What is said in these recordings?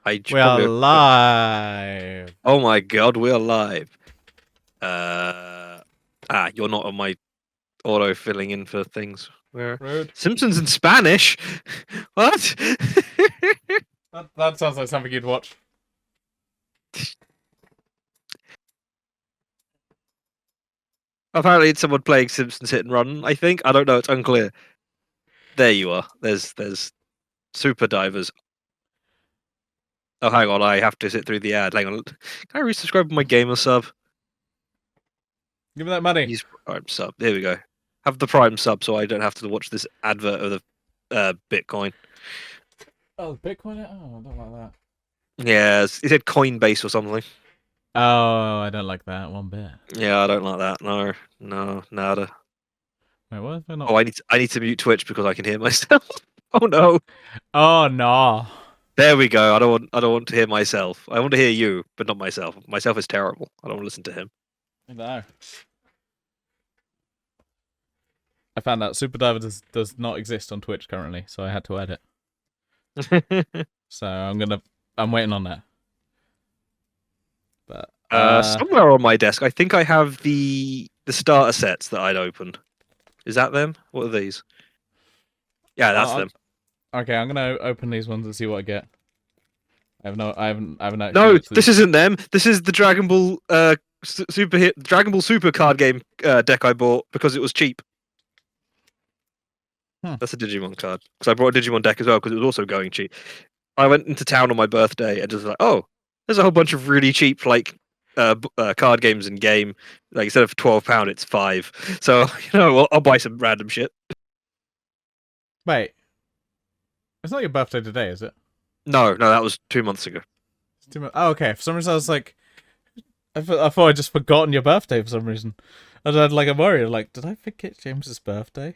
I should We are probably. live. Oh my god, we're live. You're not on my auto filling in for things. Where Rude. Simpsons in Spanish? What? That sounds like something you'd watch. Apparently, it's someone playing Simpsons Hit and Run. I think I don't know. It's unclear. There you are. There's super divers. Oh, hang on. I have to sit through the ad. Hang on. Can I resubscribe my gamer sub? Give me that money. Use Prime sub. Here we go. Have the Prime sub so I don't have to watch this advert of the Bitcoin. Oh, Bitcoin? Oh, I don't like that. Yeah, it said Coinbase or something. Oh, I don't like that one bit. Yeah, I don't like that. No, nada. Wait, what if I not? Oh, I need to mute Twitch because I can hear myself. Oh no. Oh no. There we go. I don't want to hear myself. I want to hear you, but not myself. Myself is terrible. I don't want to listen to him. No. I found out Super Diver does not exist on Twitch currently, so I had to edit. So I'm waiting on that. But Somewhere on my desk, I think I have the starter sets that I'd opened. Is that them? What are these? Yeah, that's them. Okay, I'm gonna open these ones and see what I get. I haven't actually. No, this isn't them. This is the Dragon Ball Dragon Ball Super card game deck I bought because it was cheap. That's a Digimon card because I brought a Digimon deck as well because it was also going cheap. I went into town on my birthday and just like, oh, there's a whole bunch of really cheap like card games in game. Like instead of £12, it's £5. So I'll buy some random shit. Wait, it's not your birthday today, is it? No, that was 2 months ago. Oh, okay. For some reason, I was like, I thought I'd just forgotten your birthday for some reason. I had like a worry, like, did I forget James's birthday?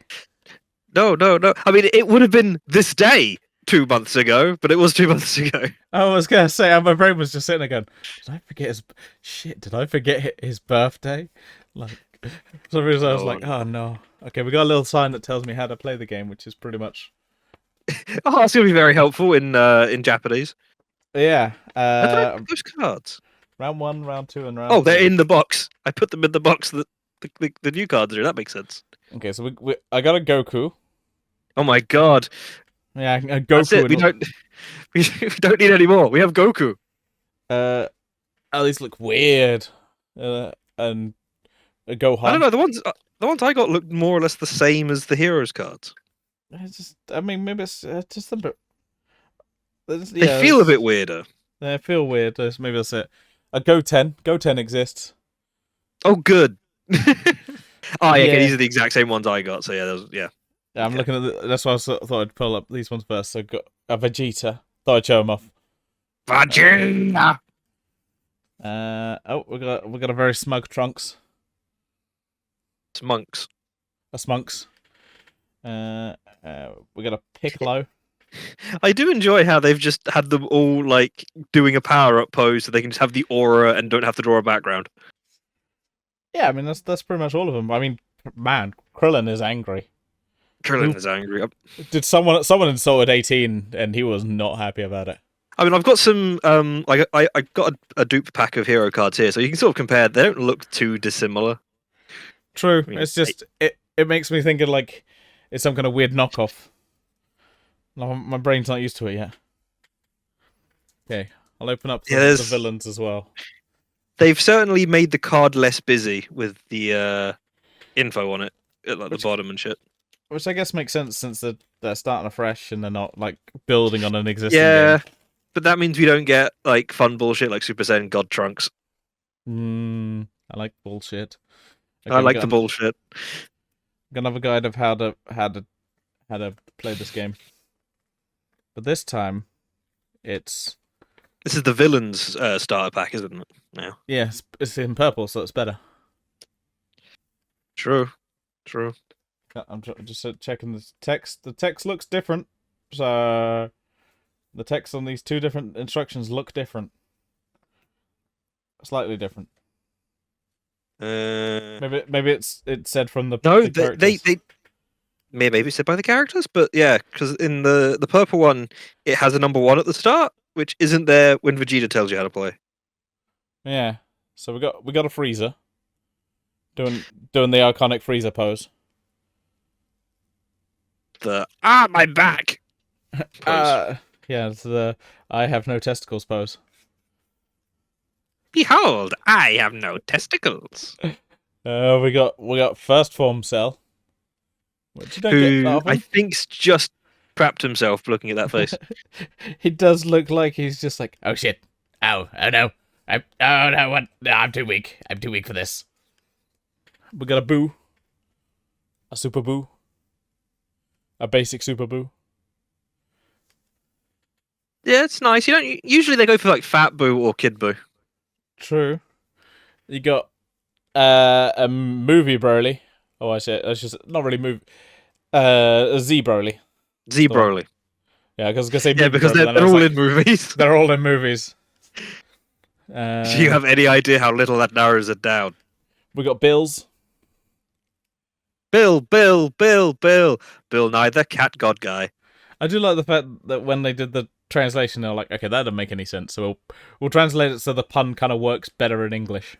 No. I mean, it would have been this day 2 months ago, but it was 2 months ago. I was gonna say, and my brain was just sitting there going, did I forget his shit? Did I forget his birthday? Like, for some reason, I was like, oh no. Okay, we got a little sign that tells me how to play the game, which is pretty much. Oh, that's gonna be very helpful in Japanese. Yeah. Those cards. Round 1, round 2, and round. Oh, they're in the box. I put them in the box that the new cards are in. That makes sense. Okay, so I got a Goku. Oh my god. Yeah, a Goku. That's it. We don't need any more. We have Goku. At least look weird. And a Gohan. I don't know. The ones I got looked more or less the same as the heroes cards. I mean, maybe it's just a bit. They feel a bit weirder. They feel weird. Maybe that's it. A Goten. Goten exists. Oh, good. Okay, these are the exact same ones I got. So yeah. Yeah, I'm looking at that's why I thought I'd pull up these ones first. So got a Vegeta. Thought I'd show them off. Vegeta. We got a very smug Trunks. Smunks. A Smunks. We got a Piccolo. I do enjoy how they've just had them all like doing a power-up pose, so they can just have the aura and don't have to draw a background. Yeah, I mean that's pretty much all of them. I mean, man, Krillin is angry. Krillin is angry. Did someone insulted 18 and he was not happy about it? I mean, I've got some I got a dupe pack of hero cards here, so you can sort of compare. They don't look too dissimilar. True. I mean, it's just it makes me think of like it's some kind of weird knockoff. My brain's not used to it yet. Okay, I'll open up the villains as well. They've certainly made the card less busy with the info on it at like the bottom and shit. Which I guess makes sense since they're starting afresh and they're not like building on an existing game. But that means we don't get like fun bullshit like Super Saiyan God Trunks. I like bullshit. Okay, I like the bullshit. Got another guide of how to play this game. But this time, this is the villains starter pack, isn't it? Now. Yeah, it's in purple, so it's better. True. I'm just checking the text. The text looks different. So the text on these two different instructions look different. Slightly different. Maybe it's said from the they maybe it's said by the characters, but yeah, because in the purple one it has a number 1 at the start, which isn't there when Vegeta tells you how to play. Yeah. So we got a Frieza doing the iconic Frieza pose. My back pose. Yeah, it's the I have no testicles pose. Behold, I have no testicles. We got first form Cell, which you don't get that Who I often. think's just crapped himself looking at that face. He does look like he's just like, oh shit, oh no, oh no, what? No, I'm too weak. I'm too weak for this. We got a Boo, a Super Boo, a basic Super Boo. Yeah, it's nice. You don't usually they go for like Fat Boo or Kid Boo. True. You got a movie Broly. Oh, I said that's just not really movie. A Z Broly. Z Broly. Yeah, because I was gonna say Yeah, movie because Broly, they're all in movies. They're all in movies. Do you have any idea how little that narrows it down? We got Bills. Bill, Nye the cat god guy. I do like the fact that when they did the translation, they were like, okay, that doesn't make any sense, so we'll translate it so the pun kind of works better in English.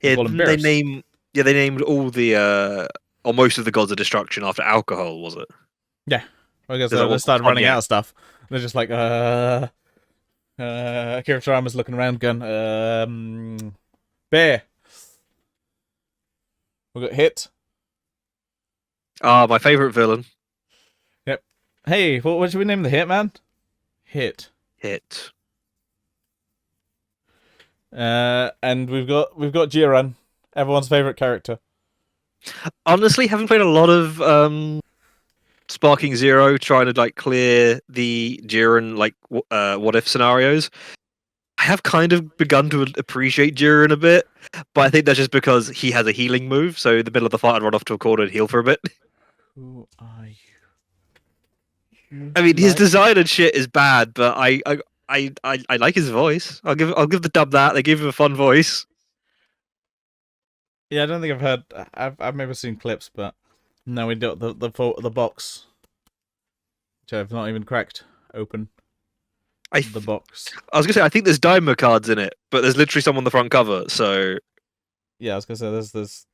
Yeah, they named all the or most of the gods of destruction after alcohol, was it? Yeah. I guess they started running out of stuff. They're just like, Akira Toriyama's looking around going, bear. We got Hit. My favourite villain. Yep. Hey, what should we name the Hitman? Hit. And we've got Jiren, everyone's favourite character. Honestly, haven't played a lot of Sparking Zero, trying to like clear the Jiren like what if scenarios. I have kind of begun to appreciate Jiren a bit, but I think that's just because he has a healing move. So in the middle of the fight, I'd run off to a corner and heal for a bit. Who are you? I mean, his design and shit is bad, but I like his voice. I'll give the dub that. They give him a fun voice. Yeah, I don't think I've heard. I've never seen clips, but no, we got the box, which I've not even cracked open. The box. I was gonna say I think there's Daima cards in it, but there's literally some on the front cover. So yeah, I was gonna say there's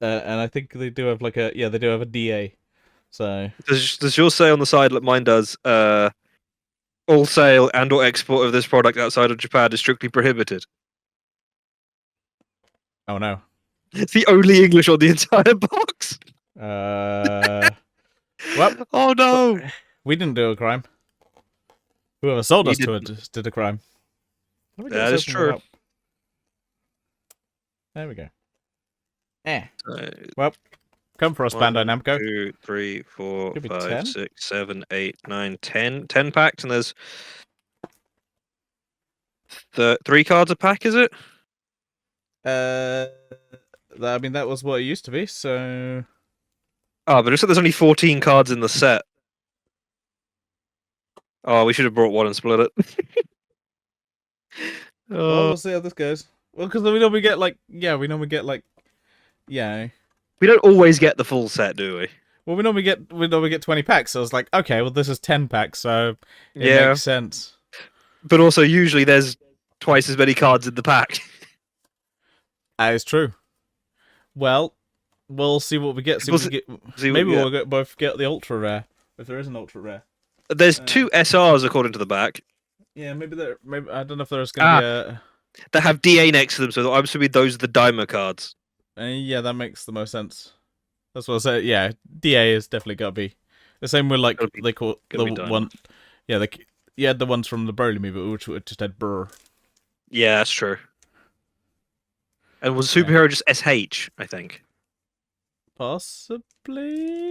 and I think they do have they do have a DA. So does yours say on the side like mine does? All sale and or export of this product outside of Japan is strictly prohibited. Oh no. It's the only English on the entire box. Well, oh no. We didn't do a crime. Whoever sold us to it did a crime. That is true. There we go. Well, come for us, Bandai Namco. 2, 3, 4, 5, 6, 7, 8, 9, 10. 10 packs, and there's 3 cards a pack, is it? I mean, that was what it used to be, so... Oh, but it looks like there's only 14 cards in the set. Oh, we should have brought one and split it. Well, we'll see how this goes. Well, because we normally get, We don't always get the full set, do we? Well, we normally get 20 packs, so I was like, okay, well, this is 10 packs, so it makes sense. But also, usually there's twice as many cards in the pack. That is true. Well, we'll see what we get. Maybe we'll both get the ultra rare, if there is an ultra rare. There's 2 SRs according to the back. Yeah, maybe I don't know if there's going to be a... That have DA next to them, so I'm assuming those are the Daima cards. Yeah, that makes the most sense. That's what I said. Yeah, DA is definitely got to be. The same with, like, they call the one... Yeah, you had the ones from the Broly movie, which just had Brr. Yeah, that's true. And was Superhero just SH, I think? Possibly...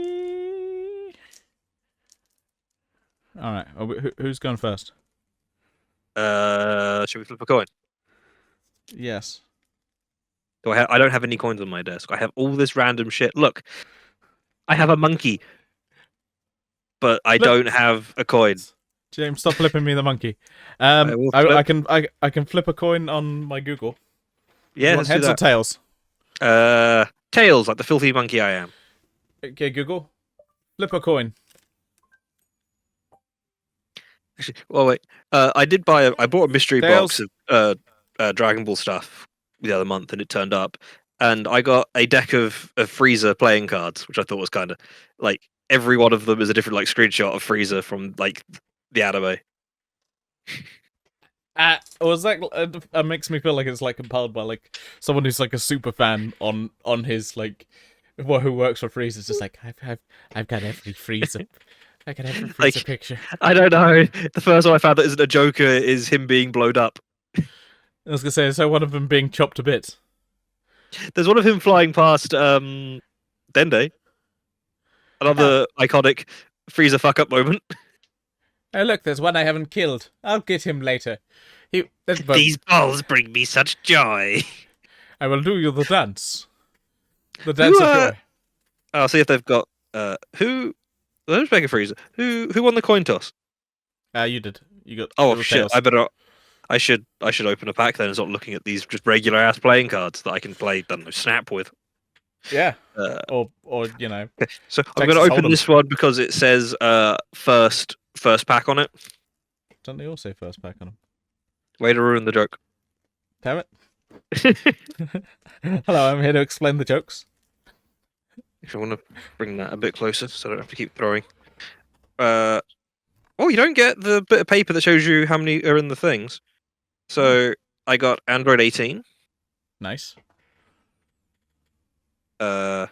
Alright, who's going first? Should we flip a coin? Yes. I don't have any coins on my desk. I have all this random shit. Look, I have a monkey, but I don't have a coin. James, stop flipping me the monkey. I can flip a coin on my Google. Yeah, let's heads do or tails? Tails, like the filthy monkey I am. Okay, Google, flip a coin. Well, wait. I bought a mystery box Tails. of Dragon Ball stuff the other month, and it turned up, and I got a deck of Frieza playing cards, which I thought was kind of like every one of them is a different like screenshot of Frieza from like the anime. Was that makes me feel like it's like compiled by like someone who's like a super fan on his like who works for Frieza. It's just like I've got every Frieza. I got every Frieza Like, picture. I don't know. The first one I found that isn't a Joker is him being blowed up. I was gonna say, so one of them being chopped to bits. There's one of him flying past Dende. Another iconic Frieza fuck up moment. Oh look, there's one I haven't killed. I'll get him later. These balls bring me such joy. I will do you the dance. The dance of joy. I'll see if they've got who. Let's make a Frieza. Who won the coin toss? You did. You got. Oh shit! Tails. I better. I should open a pack then and start looking at these just regular ass playing cards that I can play. I don't know, Snap with. Yeah. Or you know. Okay. So I'm going to open this one because it says first pack on it. Don't they all say first pack on them? Way to ruin the joke. Damn it. Hello, I'm here to explain the jokes. If I want to bring that a bit closer so I don't have to keep throwing. Oh, you don't get the bit of paper that shows you how many are in the things. So I got Android 18. Nice. TN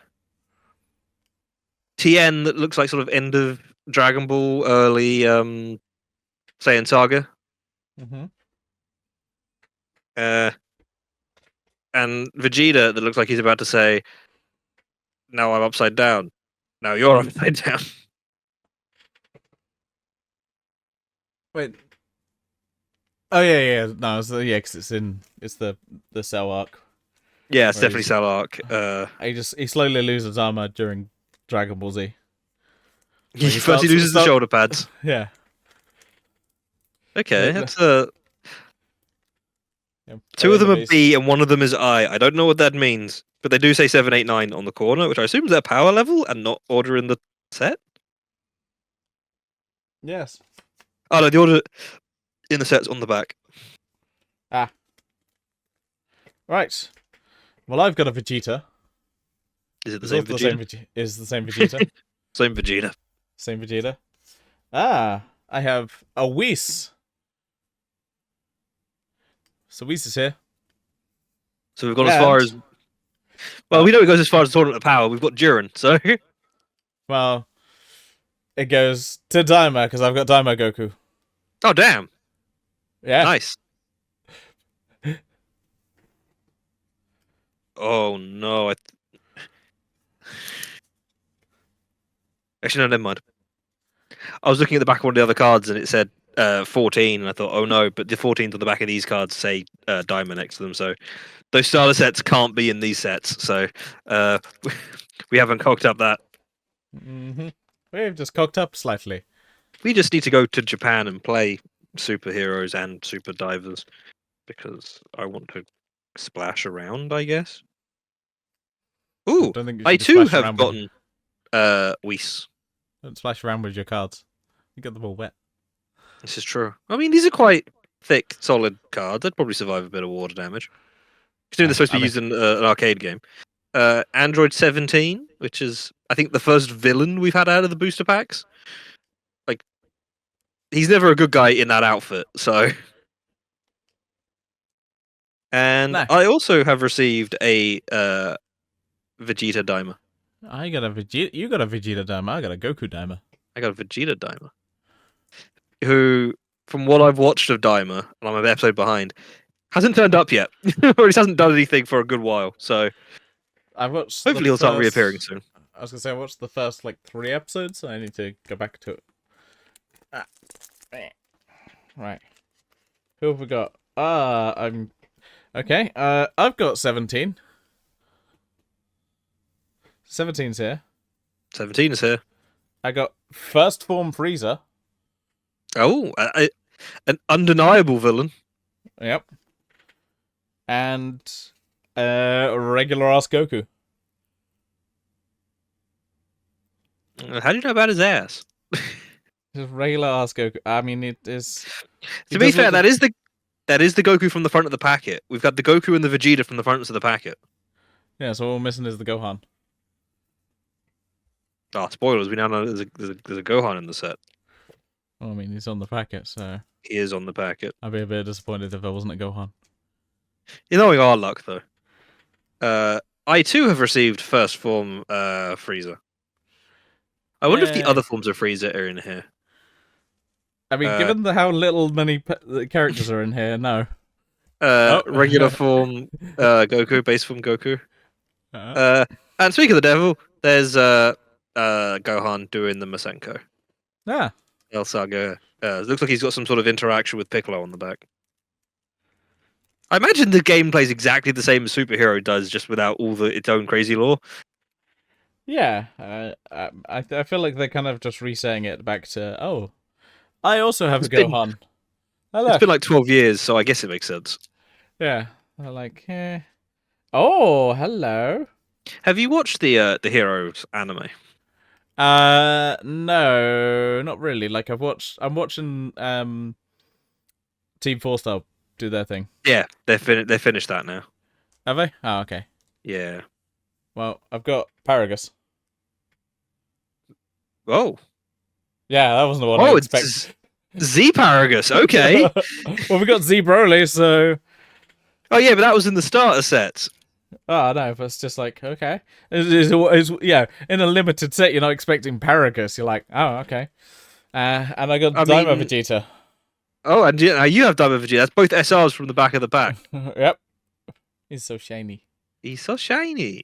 that looks like sort of end of Dragon Ball, early Saiyan Saga. Mm-hmm. And Vegeta that looks like he's about to say, "Now I'm upside down. Now you're upside down." Wait. Oh yeah. No, because it's the Cell arc. Yeah, it's definitely Cell arc. He slowly loses armor during Dragon Ball Z. First he loses the shoulder pads. Yeah. Okay, that's two of them are B and one of them is I. I don't know what that means, but they do say 7, 8, 9 on the corner, which I assume is their power level and not order in the set. Yes. Oh no, the order in the set's on the back. Right. Well, I've got a Vegeta. Is it the same Vegeta? Is the same Vegeta? Same Vegeta. Same Vegeta. I have a Whis. So Whis is here. So we've gone as far as... Well, we know it goes as far as the Tournament of Power. We've got Duran, so... Well, it goes to Daima, because I've got Daima Goku. Oh, damn. Yeah. Nice. Oh, no. Actually, no, never mind. I was looking at the back of one of the other cards and it said 14, and I thought, oh no, but the 14s on the back of these cards say Diamond next to them, so those starter sets can't be in these sets, so we haven't cocked up that. Mm-hmm. We've just cocked up slightly. We just need to go to Japan and play superheroes and super divers, because I want to splash around, I guess. Ooh, I too have gotten Whis. Don't splash around with your cards. You get them all wet. This is true. I mean, these are quite thick, solid cards. They'd probably survive a bit of water damage. Considering they're supposed to be used in an arcade game. Android 17, which is, I think, the first villain we've had out of the booster packs. Like, he's never a good guy in that outfit, so... And I also have received a Vegeta Daima. I got a Vegeta. You got a Vegeta Daima. I got a Goku Daima. I got a Vegeta Daima. Who, from what I've watched of Daima, and I'm an episode behind, hasn't turned up yet. Or he hasn't done anything for a good while. So I've watched. Hopefully he'll start reappearing soon. I was gonna say I watched the first like 3 episodes. So I need to go back to it. Right. Who have we got? I'm okay. I've got 17. 17's here. 17 is here. I got First Form Frieza. Oh, an undeniable villain. Yep. And regular ass Goku. How do you know about his ass? Just regular ass Goku. I mean, it is. To be fair, that is the Goku from the front of the packet. We've got the Goku and the Vegeta from the fronts of the packet. Yeah, so all we're missing is the Gohan. Ah, spoilers. We now know there's a Gohan in the set. Well, I mean, he's on the packet, so He is on the packet. I'd be a bit disappointed if there wasn't a Gohan. You know, our luck though. I too have received first form Frieza. I wonder if the other forms of Frieza are in here. I mean, given how many characters are in here, no. Regular form Goku, base form Goku. And speaking of the devil, there's Gohan doing the Masenko. Ah. El Saga. Looks like he's got some sort of interaction with Piccolo on the back. I imagine the game plays exactly the same as Superhero does, just without all its own crazy lore. Yeah, I feel like they're kind of just resetting it back to, oh, I also have a Gohan. It's been like 12 years, so I guess it makes sense. Yeah, they're like, oh, hello. Have you watched the Heroes anime? No, not really. Like I'm watching Team 4-Star do their thing. Yeah, they finished that now. Have they? Oh, okay. Yeah. Well, I've got Paragus. Oh. Yeah, that wasn't the one I expected. It's Z Paragus. Okay. Well, we got Z Broly, so. Oh yeah, but that was in the starter sets. Oh no, but it's just like, okay. Yeah, in a limited set, you're not expecting Paragus. You're like, oh, okay. And I got Daima Vegeta. Oh, and you have Daima Vegeta. That's both SRs from the back of the pack. Yep. He's so shiny. He's so shiny.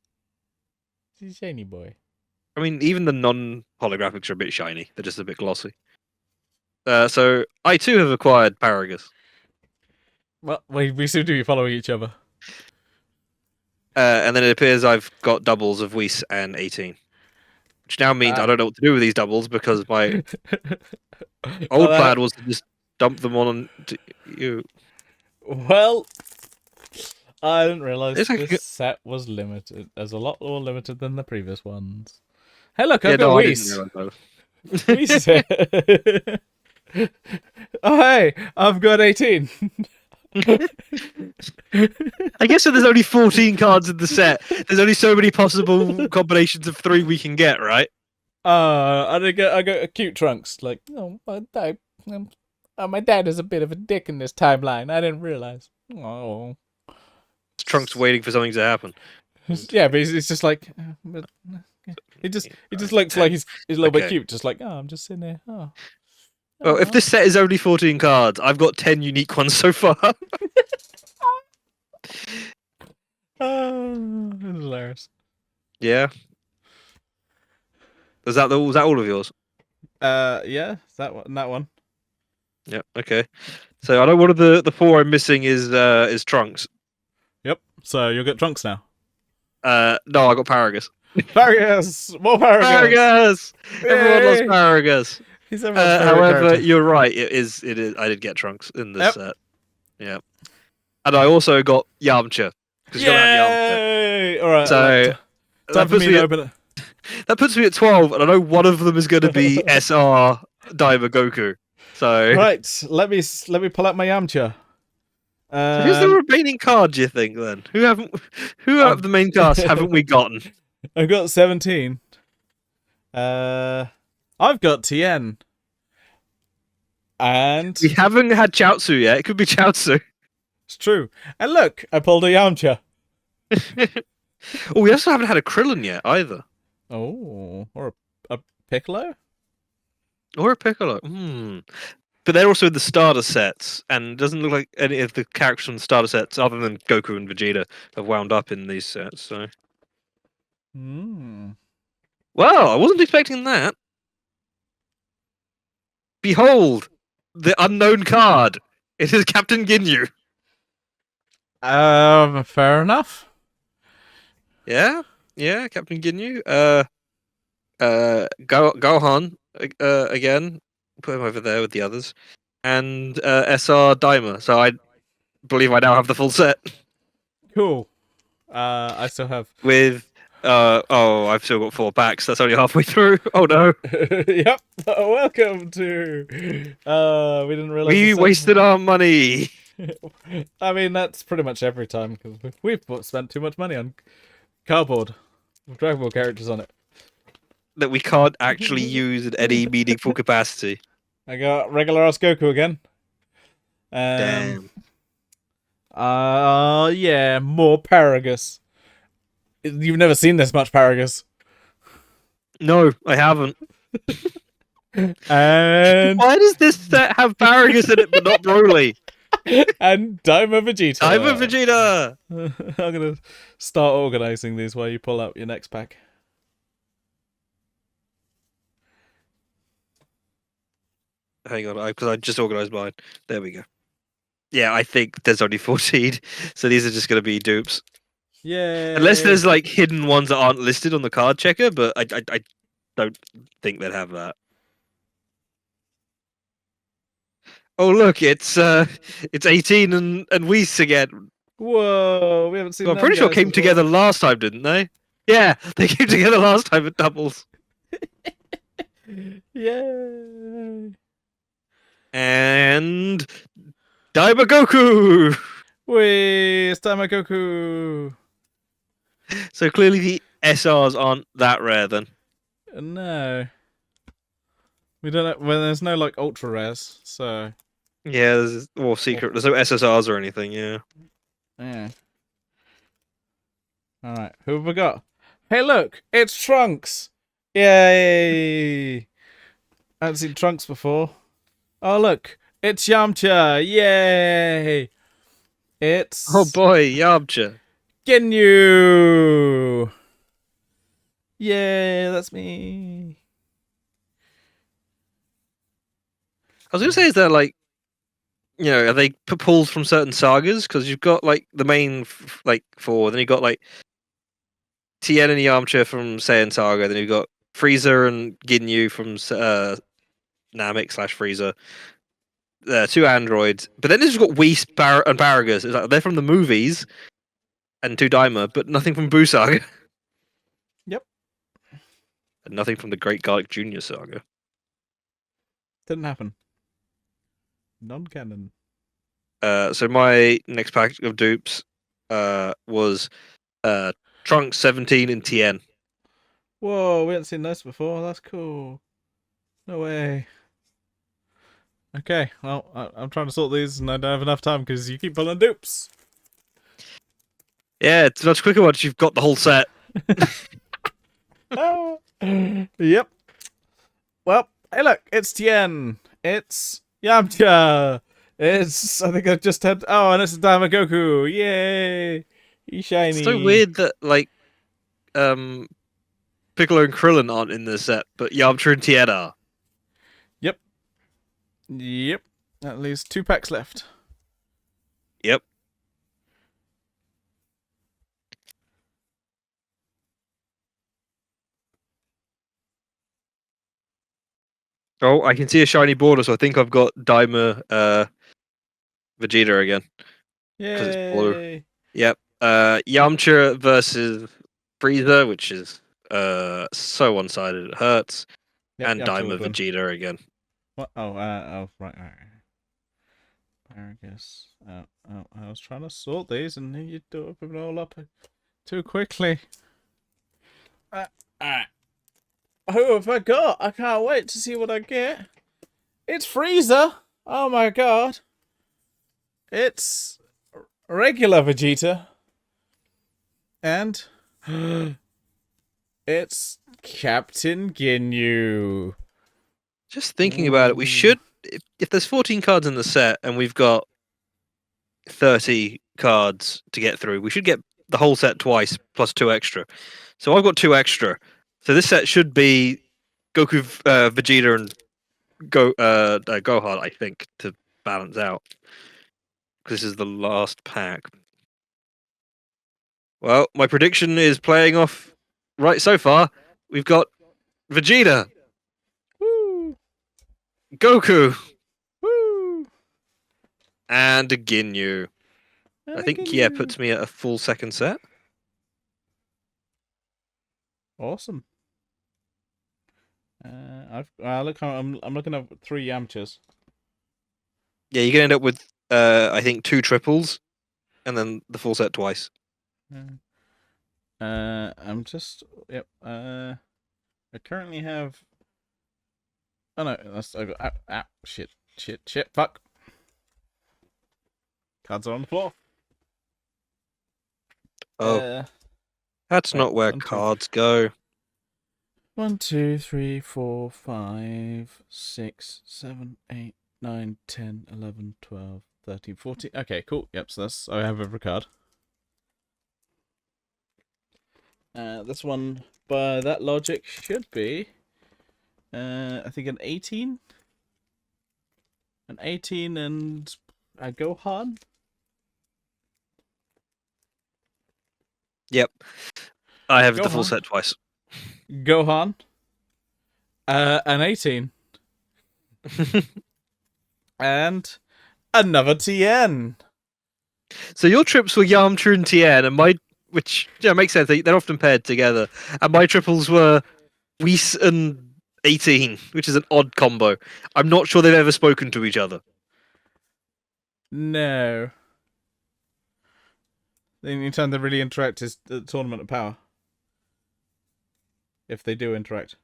He's a shiny boy. I mean, even the non-holographics are a bit shiny. They're just a bit glossy. So, I too have acquired Paragus. Well, we seem to be following each other. And then it appears I've got doubles of Whis and 18. Which now means I don't know what to do with these doubles because my old plan was to just dump them on you. Well, I didn't realise this set was limited. There's a lot more limited than the previous ones. Hey, look, I've got Whis. Whis. Oh, hey, I've got 18. I guess if there's only 14 cards in the set, there's only so many possible combinations of 3 we can get, right? I got a cute Trunks. Like, oh, my dad is a bit of a dick in this timeline. I didn't realize. Oh, Trunks waiting for something to happen. Yeah, but he's just like, he just looks like he's a little bit cute. Just like, oh, I'm just sitting there. Oh. Well, if this set is only 14 cards, I've got 10 unique ones so far. Oh, that's hilarious. Yeah. Was that all of yours? Yeah, that one. Yeah. Okay. So I know one of the 4 I'm missing is Trunks. Yep. So you'll get Trunks now. No, I got Paragus. Paragus, more Paragus. Paragus. Everyone loves Paragus. He's however, you're right. It is. I did get Trunks in this set. Yeah. And I also got Yamcha. Yay! All right. So time for me to open it. That puts me at 12, and I know one of them is going to be SR Daima Goku. So right, let me pull out my Yamcha. So who's the remaining card? Do you think then? Who out of the main cast haven't we gotten? I've got 17. I've got Tien. And we haven't had Chaozu yet. It could be Chaozu. It's true. And look, I pulled a Yamcha. Oh, we also haven't had a Krillin yet either. Oh, or a Piccolo? Or a Piccolo. But they're also in the starter sets, and it doesn't look like any of the characters from the starter sets, other than Goku and Vegeta, have wound up in these sets. So, well, I wasn't expecting that. Behold, the unknown card. It is Captain Ginyu. Fair enough. Yeah, Captain Ginyu. Gohan again. Put him over there with the others, and SR Daima. So I believe I now have the full set. Cool. I still have with Oh, I've still got 4 packs. That's only halfway through. Oh no. Yep. Welcome to. We didn't realize We wasted our money. I mean, that's pretty much every time because we've spent too much money on cardboard with Dragon Ball characters on it that we can't actually use in any meaningful capacity. I got regular ass Goku again. Damn. Yeah, more Paragus. You've never seen this much Paragus. No, I haven't. And why does this set have Paragus in it but not Broly? And Daima Vegeta. Daima Vegeta. I'm gonna start organizing these while you pull out your next pack. Hang on, because I just organized mine. There we go. Yeah, I think there's only 14, so these are just going to be dupes. Yeah. Unless there's like hidden ones that aren't listed on the card checker, but I don't think they'd have that. Oh look, it's 18 and Whis again. Whoa, we haven't seen. I'm pretty sure came before. together last time, didn't they? Yeah, they came together last time at doubles. Yay! And Daima Goku. Wait, it's Daima Goku. So clearly the SRs aren't that rare then. No. We don't know. Well, there's no like ultra rares, so. Yeah, there's more secret. There's no SSRs or anything. Yeah. Yeah. All right, who have we got? Hey, look, it's Trunks. Yay! I haven't seen Trunks before. Oh, look, it's Yamcha. Yay! It's. Oh boy, Yamcha. Ginyu. Yeah, that's me. I was gonna say, is there like, are they pulled from certain sagas? Because you've got like the main like 4, then you've got like Tien and Yamcha from Saiyan Saga, then you've got Frieza and Ginyu from Namek/Frieza. 2 androids, but then there's got Whis and Paragus. It's like they're from the movies, and 2 Daima, but nothing from Buu Saga. Yep. And nothing from the Great Garlic Junior Saga. Didn't happen. Non-canon. So my next pack of dupes was Trunks 17 and Tien. Whoa, we haven't seen this before. That's cool. No way. Okay, well, I'm trying to sort these and I don't have enough time because you keep pulling dupes. Yeah, it's much quicker once you've got the whole set. Yep. Well, hey look, it's Tien. It's Yamcha. I think I just had... Oh, and it's Daima Goku. Yay! He's shiny. It's so weird that, like, Piccolo and Krillin aren't in this set, but Yamcha and Tien are. Yep. At least 2 packs left. Yep. Oh, I can see a shiny border, so I think I've got Daima Vegeta again. Because it's blue. Yep. Yamcha versus Frieza, which is so one-sided it hurts. Yep, and Daima Vegeta again. What? Oh, right. Paragus. I was trying to sort these and you do it all up too quickly. Who have I got? I can't wait to see what I get. It's Frieza. Oh my god. It's regular Vegeta. And it's Captain Ginyu. Just thinking about it, we should, if there's 14 cards in the set and we've got 30 cards to get through, we should get the whole set twice plus 2 extra. So I've got 2 extra. So this set should be Goku, Vegeta, and Gohan, I think, to balance out. Because this is the last pack. Well, my prediction is playing off right so far. We've got Vegeta. Woo! Goku. Woo! And a Ginyu. I think, yeah, puts me at a full second set. Awesome. I'm looking at 3 Yamchas. Yeah, you can end up with I think 2 triples, and then the full set twice. I'm just yep. I currently have. Oh no, that's shit, fuck. Cards are on the floor. Oh, that's wait, not where cards go. 1, 2, 3, 4, 5, 6, 7, 8, 9, 10, 11, 12, 13, 14. Okay, cool. Yep, so I have every card. This one, by that logic, should be, I think an 18. An 18 and a Gohan. Yep. I have the full set twice. Gohan. An 18. And another Tien. So your trips were Yamcha and Tien, and which makes sense. They're often paired together. And my triples were Whis and 18, which is an odd combo. I'm not sure they've ever spoken to each other. No. The only time they really interact is the Tournament of Power. If they do interact.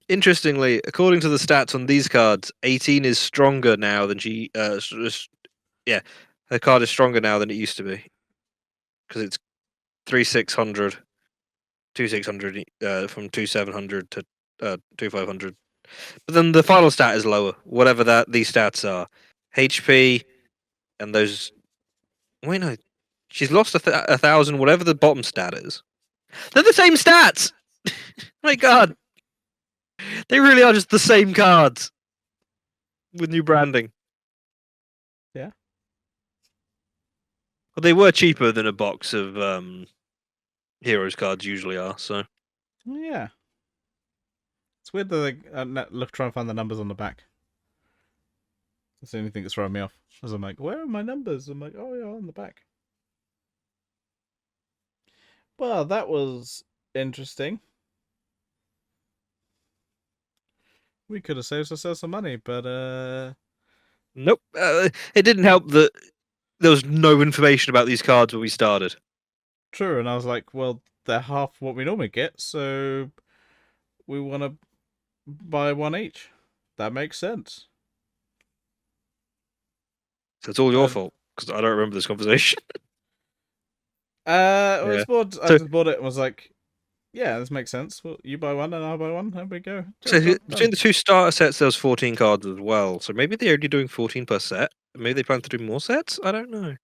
Interestingly, according to the stats on these cards, 18 is stronger now than her card is stronger now than it used to be. Because it's 3,600, 2,600 from 2,700 to 2,500. But then the final stat is lower, whatever these stats are. HP and those. Wait, no. She's lost 1,000, whatever the bottom stat is. They're the same stats! My god. They really are just the same cards. With new branding. Yeah. Well, they were cheaper than a box of Heroes cards usually are, so. Yeah. It's weird that they trying to find the numbers on the back. That's the only thing that's throwing me off. Because I'm like, where are my numbers? I'm like, oh yeah, on the back. Well, that was interesting. We could have saved ourselves some money, but nope. It didn't help that there was no information about these cards when we started. True, and I was like, well, they're half what we normally get, so we want to buy 1 each. That makes sense. So it's all your fault, because I don't remember this conversation. It was more, I just bought it and was like, yeah, this makes sense. Well, you buy 1 and I'll buy 1. There we go. So between the 2 starter sets, there was 14 cards as well. So maybe they're only doing 14 per set. Maybe they plan to do more sets. I don't know.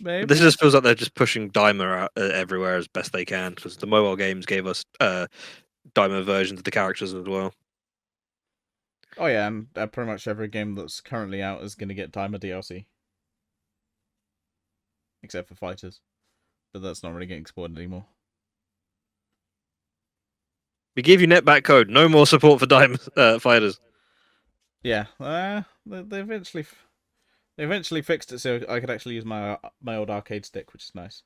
Maybe. This just feels like they're just pushing Dimer out everywhere as best they can, because the mobile games gave us Dimer versions of the characters as well. Oh yeah, and pretty much every game that's currently out is going to get Dimer DLC. Except for Fighters. But that's not really getting exported anymore. We gave you netback code. No more support for Dimer Fighters. Yeah, they eventually fixed it so I could actually use my old arcade stick, which is nice.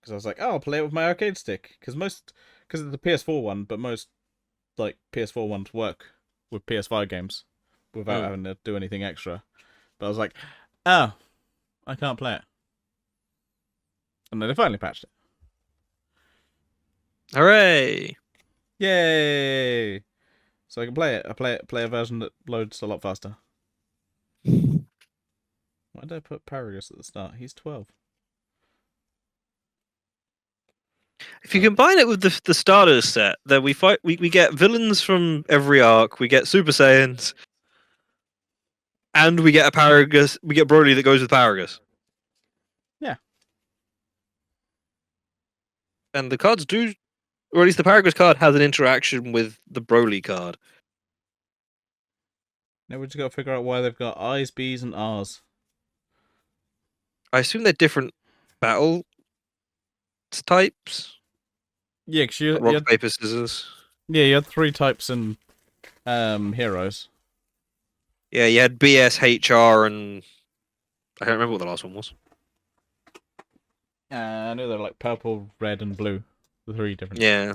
Because I was like, oh, I'll play it with my arcade stick. Because it's the PS4 one, but most like PS4 ones work with PS5 games without having to do anything extra. But I was like, oh, I can't play it. And then they finally patched it. Hooray! Yay! So I can play it. Play a version that loads a lot faster. Why did I put Paragus at the start? He's 12. If you combine it with the starters set, then we get villains from every arc, we get Super Saiyans, and we get a Paragus. We get Broly that goes with Paragus. Yeah. And the cards do, or at least the Paragus card has an interaction with the Broly card. Now we just got to figure out why they've got I's, B's, and R's. I assume they're different battle types. Yeah, because you rock, paper, scissors. Yeah, you had 3 types in Heroes. Yeah, you had BS, HR, and I can't remember what the last one was. I know they're like purple, red, and blue. The 3 different. Yeah.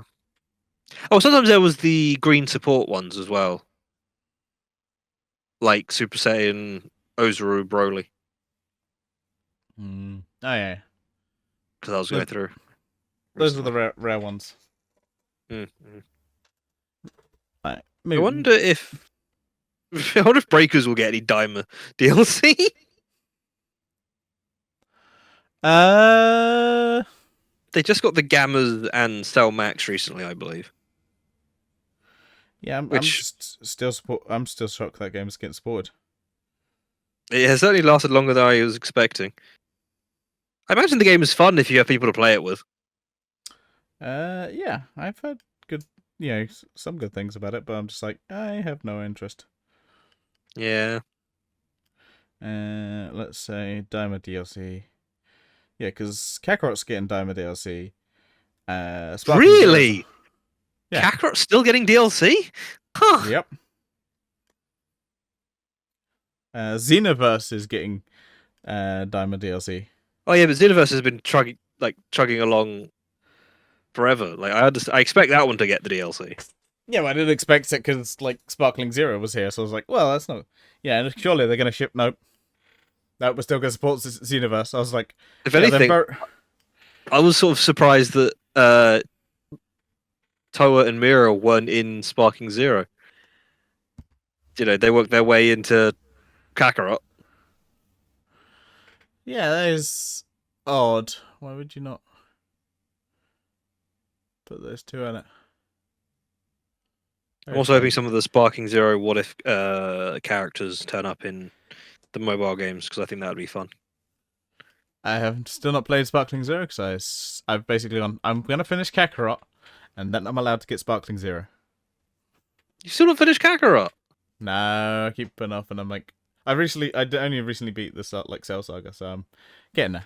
Oh, sometimes there was the green support ones as well, like Super Saiyan, Ozaru, Broly. Oh yeah. Because I was going through. Those are the rare ones. Mm-hmm. Right. I wonder if Breakers will get any Daima DLC. They just got the Gammas and Cell Max recently, I believe. Yeah, I'm still shocked that game's getting supported. It has certainly lasted longer than I was expecting. I imagine the game is fun if you have people to play it with. Yeah, I've heard some good things about it, but I'm just like, I have no interest. Yeah. Let's say Daima DLC. Yeah, because Kakarot's getting Daima DLC. Really? Yeah. Kakarot's still getting DLC? Huh. Yep. Xenoverse is getting Daima DLC. Oh yeah, but Xenoverse has been chugging along forever. Like I expect that one to get the DLC. Yeah, well, I didn't expect it because like Sparkling Zero was here, so I was like, well, that's not. Yeah, surely they're gonna ship. Nope. We're still gonna support Xenoverse. I was like, if anything, I was sort of surprised that Toa and Mira weren't in Sparking Zero. You know, they worked their way into Kakarot. Yeah, that is odd. Why would you not put those two in it? I'm also hoping some of the Sparking Zero What If characters turn up in the mobile games, because I think that would be fun. I have still not played Sparkling Zero because I've basically gone, I'm going to finish Kakarot, and then I'm allowed to get Sparkling Zero. You still not finished Kakarot? No, I keep putting off, and I'm like, I only recently beat the Cell Saga, so I'm getting there.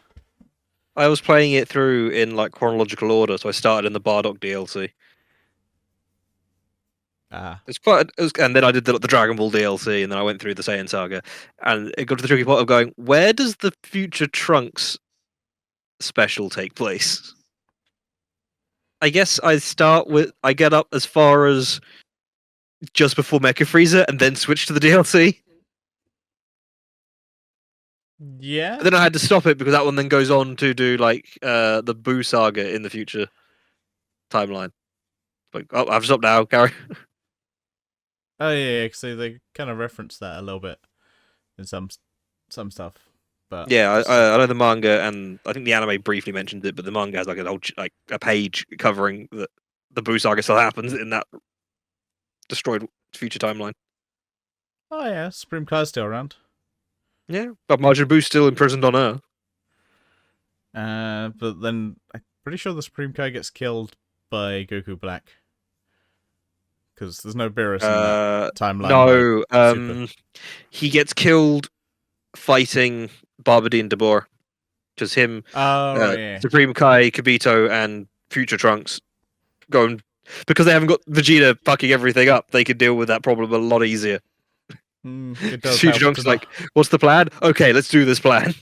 I was playing it through in like chronological order, so I started in the Bardock DLC. And then I did the Dragon Ball DLC, and then I went through the Saiyan Saga, and it got to the tricky part of going, where does the Future Trunks special take place? I guess I get up as far as just before Mecha Frieza, and then switch to the DLC. Yeah. But then I had to stop it because that one then goes on to do like the Boo Saga in the future timeline. But I've stopped now, Gary. Oh yeah, so they kind of reference that a little bit in some stuff. But yeah, I know the manga, and I think the anime briefly mentioned it, but the manga has like a page covering that the Boo Saga still happens in that destroyed future timeline. Oh yeah, Supreme Kai's still around. Yeah, but Majin Buu's still imprisoned on Earth. But then I'm pretty sure the Supreme Kai gets killed by Goku Black. Because there's no Beerus in that timeline. No, he gets killed fighting Barbadine Dabur. Because him, Supreme Kai, Kibito, and Future Trunks going, because they haven't got Vegeta fucking everything up, they could deal with that problem a lot easier. Future Trunks like, what's the plan? Okay, let's do this plan.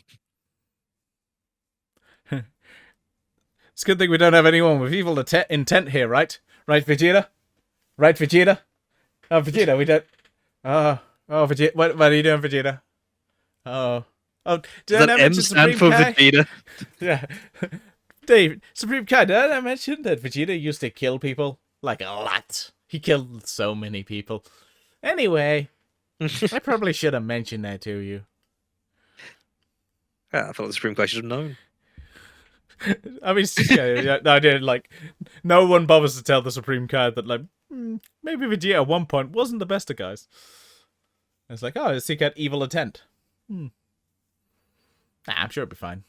It's a good thing we don't have anyone with evil intent here, right? Right, Vegeta? Right, Vegeta? Oh, Vegeta, we don't... Oh, Vegeta, what are you doing, Vegeta? Oh, did I not mention Supreme Kai? Vegeta? Yeah. Dave, Supreme Kai, did I not mention that Vegeta used to kill people? Like, a lot. He killed so many people. Anyway, I probably should have mentioned that to you. Yeah, I thought the Supreme Kai should have known. I mean, yeah, I did. Like, no one bothers to tell the Supreme Kai that, like, maybe Vegeta at one point wasn't the best of guys. It's like, oh, he got evil intent. Nah, I'm sure it'll be fine.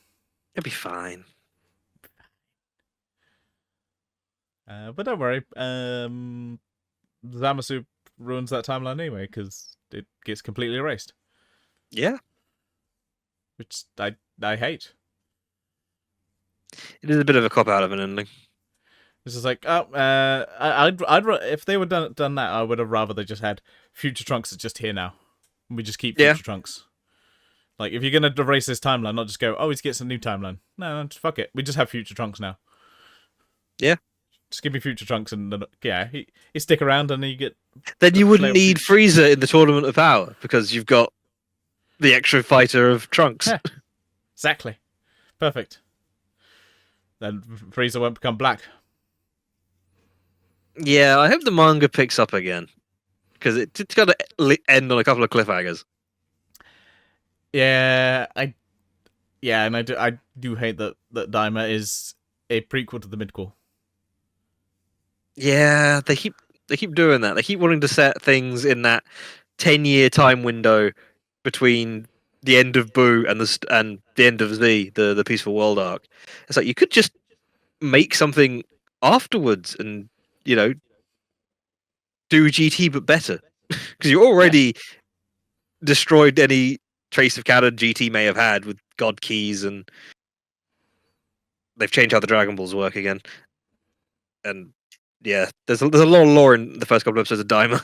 It'll be fine. But don't worry. Zamasu ruins that timeline anyway because it gets completely erased. Yeah. Which I hate. It is a bit of a cop out of an ending. This is like, I'd if they would done that, I would have rather they just had Future Trunks is just here now. We just keep Future Trunks. Like, if you're gonna erase this timeline, not just go, oh, he gets a new timeline. No, just fuck it. We just have Future Trunks now. Yeah. Just give me Future Trunks and he stick around and then you get. Then you wouldn't need Frieza in the Tournament of Power because you've got the extra fighter of Trunks. Yeah, exactly. Perfect. Then Frieza won't become black. Yeah, I hope the manga picks up again because it's got to end on a couple of cliffhangers. Yeah, and I do hate that Daima is a prequel to the midquel. Yeah, they keep doing that. They keep wanting to set things in that 10-year time window between the end of Boo and the end of Z, the Peaceful World arc. It's like you could just make something afterwards and do GT but better because you already destroyed any trace of canon GT may have had with God Keys, and they've changed how the Dragon Balls work again. And yeah, there's a lot of lore in the first couple of episodes of Daima.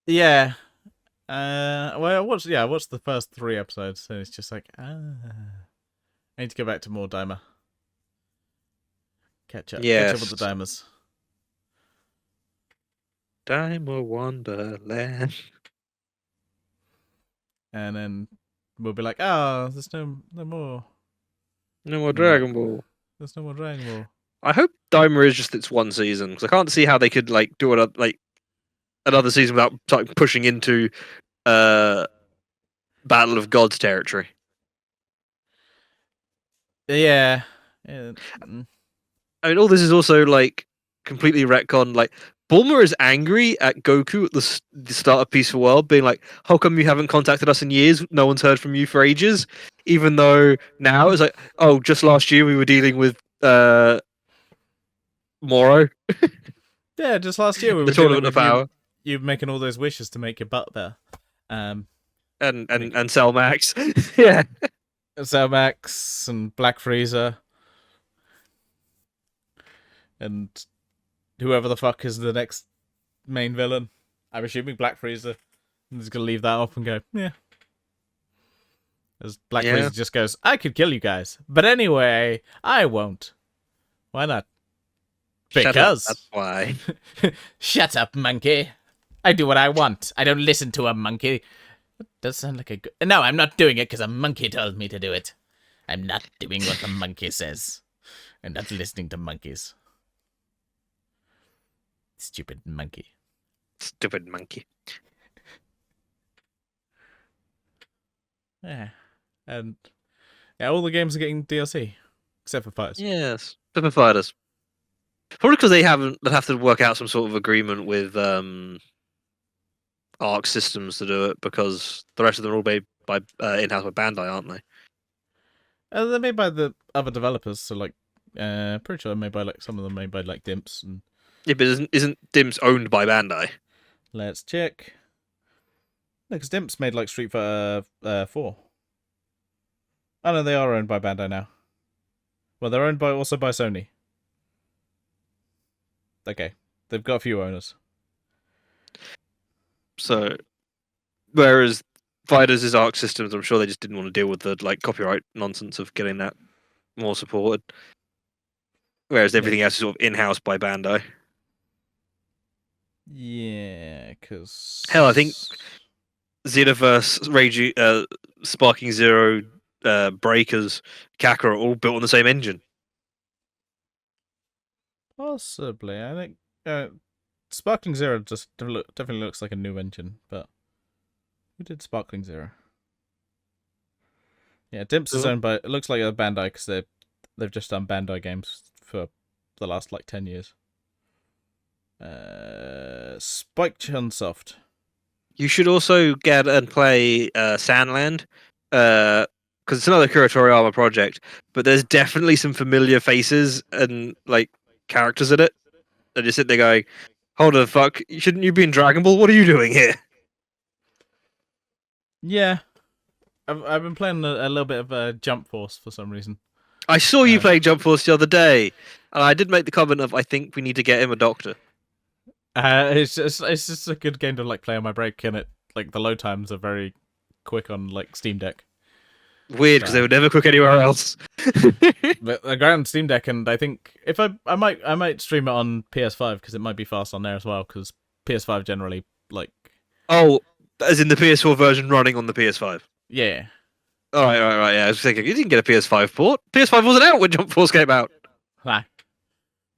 Yeah. Well, I watched the first 3 episodes, and it's just like, I need to go back to more Daima. Catch up with the Daimas. Daima Wonderland. And then we'll be like, oh, there's no more. No more Dragon Ball. There's no more Dragon Ball. I hope Daima is just its one season, because I can't see how they could do it another season without pushing into Battle of Gods territory. Yeah. I mean, all this is also completely retcon. Bulma is angry at Goku at the start of Peaceful World, being like, "How come you haven't contacted us in years? No one's heard from you for ages." Even though now it's like, "Oh, just last year we were dealing with Moro." Yeah, just last year we were Tournament of Power. You making all those wishes to make your butt there. And Cell Max. Yeah. Cell Max and Black Frieza. And whoever the fuck is the next main villain. I'm assuming Black Frieza. I'm just gonna leave that off and go, yeah. As Black Frieza just goes, I could kill you guys. But anyway, I won't. Why not? Because. Shut up, that's why. Shut up, monkey. I do what I want. I don't listen to a monkey. That does sound like a good... No, I'm not doing it because a monkey told me to do it. I'm not doing what the monkey says. I'm not listening to monkeys. Stupid monkey. Stupid monkey. Yeah. And all the games are getting DLC. Except for Fighters. Yes. Except for Fighters. Probably because they'd have to work out some sort of agreement with Arc Systems to do it, because the rest of them are all made by in-house by Bandai, aren't they? They're made by the other developers, so pretty sure they're made by some of them made by Dimps and. Yeah, but isn't Dimps owned by Bandai? Let's check. No, because Dimps made Street Fighter 4. Oh no, they are owned by Bandai now. Well, they're owned also by Sony. Okay, they've got a few owners. So, whereas Fighters is Arc Systems, I'm sure they just didn't want to deal with the copyright nonsense of getting that more supported. Whereas everything else is sort of in-house by Bandai. Yeah, because... Hell, I think Xenoverse, Rage, Sparking Zero, Breakers, Kaka are all built on the same engine. Possibly. I think Sparkling Zero just definitely looks like a new engine, but who did Sparkling Zero? Yeah, Dimps is owned by... It looks like a Bandai, because they've just done Bandai games for the last 10 years. Spike Chunsoft. You should also get and play Sandland, because it's another Kura Toriyama project, but there's definitely some familiar faces and characters in it. And you sit there going, hold the fuck, shouldn't you be in Dragon Ball? What are you doing here? Yeah. I've been playing a little bit of Jump Force for some reason. I saw you playing Jump Force the other day, and I did make the comment of, I think we need to get him a doctor. It's just a good game to play on my break, and the load times are very quick on like Steam Deck. Weird, because they would never cook anywhere else. But I got on Steam Deck, and I think if I might stream it on PS5 because it might be fast on there as well. Because PS5 generally like. Oh, as in the PS4 version running on the PS5. Yeah. All right. Yeah, I was thinking you didn't get a PS5 port. PS5 wasn't out when Jump Force came out. Nah.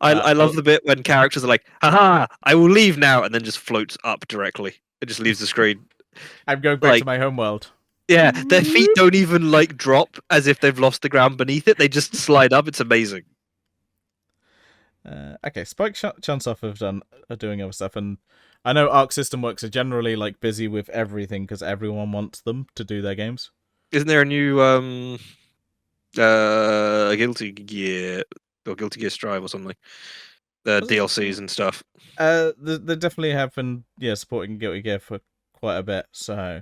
I love the bit when characters are like, "Haha, I will leave now," and then just floats up directly. It just leaves the screen. I'm going back to my home world. Yeah, their feet don't even like drop as if they've lost the ground beneath it. They just slide up. It's amazing. Okay, Spike Chunsoft are doing other stuff, and I know Arc System Works are generally like busy with everything because everyone wants them to do their games. Isn't there a new Guilty Gear or Guilty Gear Strive or something? The DLCs and stuff. They definitely have been supporting Guilty Gear for quite a bit. So,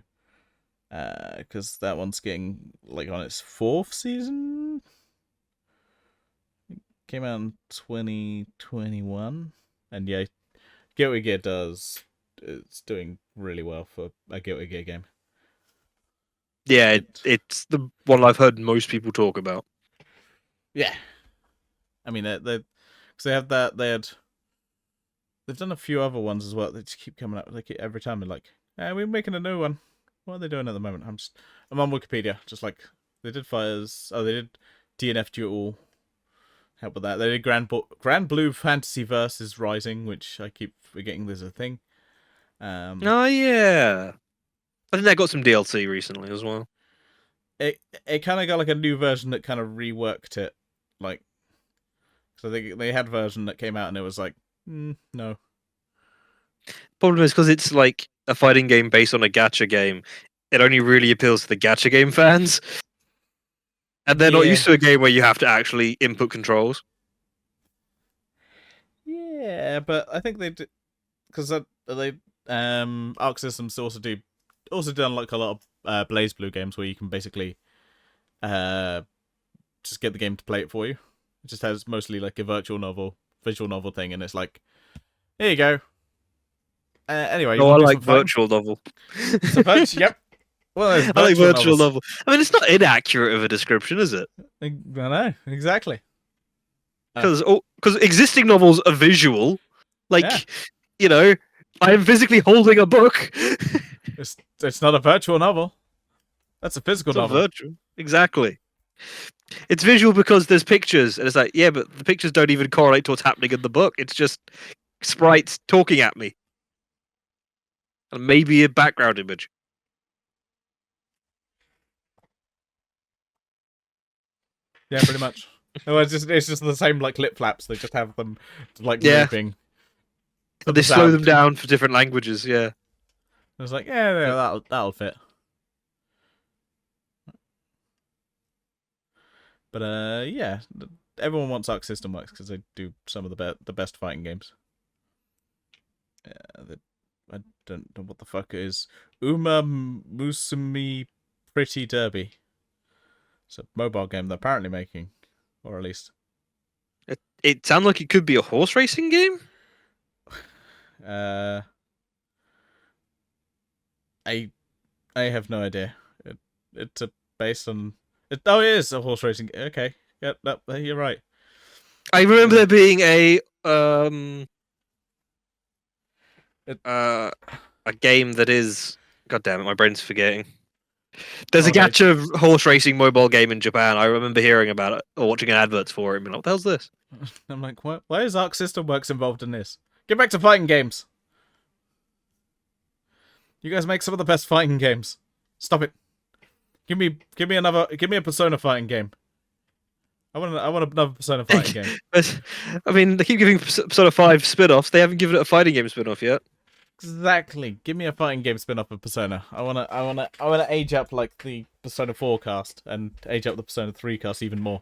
because that one's getting like on its 4th season. It came out in 2021, and yeah, Guilty Gear it's doing really well for a Guilty Gear game. Yeah, it's the one I've heard most people talk about. Yeah, I mean because they have that they've done a few other ones as well. They just keep coming up like every time. They're like, we're making a new one. What are they doing at the moment? I'm on Wikipedia. Just like they did Fires. Oh, they did DNF Duel. Help with that. They did Grand Blue Fantasy Versus Rising, which I keep forgetting there's a thing. Oh yeah, I think they got some DLC recently as well. It kind of got like a new version that kind of reworked it, like. So they had a version that came out and it was like, no. Problem is because it's like a fighting game based on a gacha game. It only really appeals to the gacha game fans, and they're not used to a game where you have to actually input controls. Yeah, but I think they did because they Arc Systems also done like a lot of Blaze Blue games where you can basically just get the game to play it for you. It just has mostly like a visual novel thing, and it's like, here you go. Anyway, I like virtual novel. Yep. Well, I like virtual novel. I mean, it's not inaccurate of a description, is it? I know exactly. Because existing novels are visual. Like, you know, I am physically holding a book. It's not a virtual novel. That's a physical novel. Virtual. Exactly. It's visual because there's pictures, and it's like, yeah, but the pictures don't even correlate to what's happening in the book. It's just sprites talking at me. And maybe a background image. Yeah, pretty much. It's just the same like lip flaps. They just have them like moving. But they slow them down for different languages. Yeah. I was like, yeah, that'll fit. But yeah, everyone wants Arc System Works because they do some of the best fighting games. I don't know what the fuck it is. Uma Musume Pretty Derby. It's a mobile game they're apparently making, or at least it sounds like it could be a horse racing game. I have no idea. It's based on. It is a horse racing. Okay, yeah, you're right. I remember there being a game that is. God damn it, my brain's forgetting. There's a gacha horse racing mobile game in Japan. I remember hearing about it or watching adverts for it. And being like, what the hell's this? I'm like, what? Why is Arc System Works involved in this? Get back to fighting games. You guys make some of the best fighting games. Stop it. Give me a Persona fighting game. I want another Persona fighting game. I mean, they keep giving Persona 5 spin-offs. They haven't given it a fighting game spin-off yet. Exactly. Give me a fighting game spin-off of Persona. I wanna age up like the Persona 4 cast and age up the Persona 3 cast even more.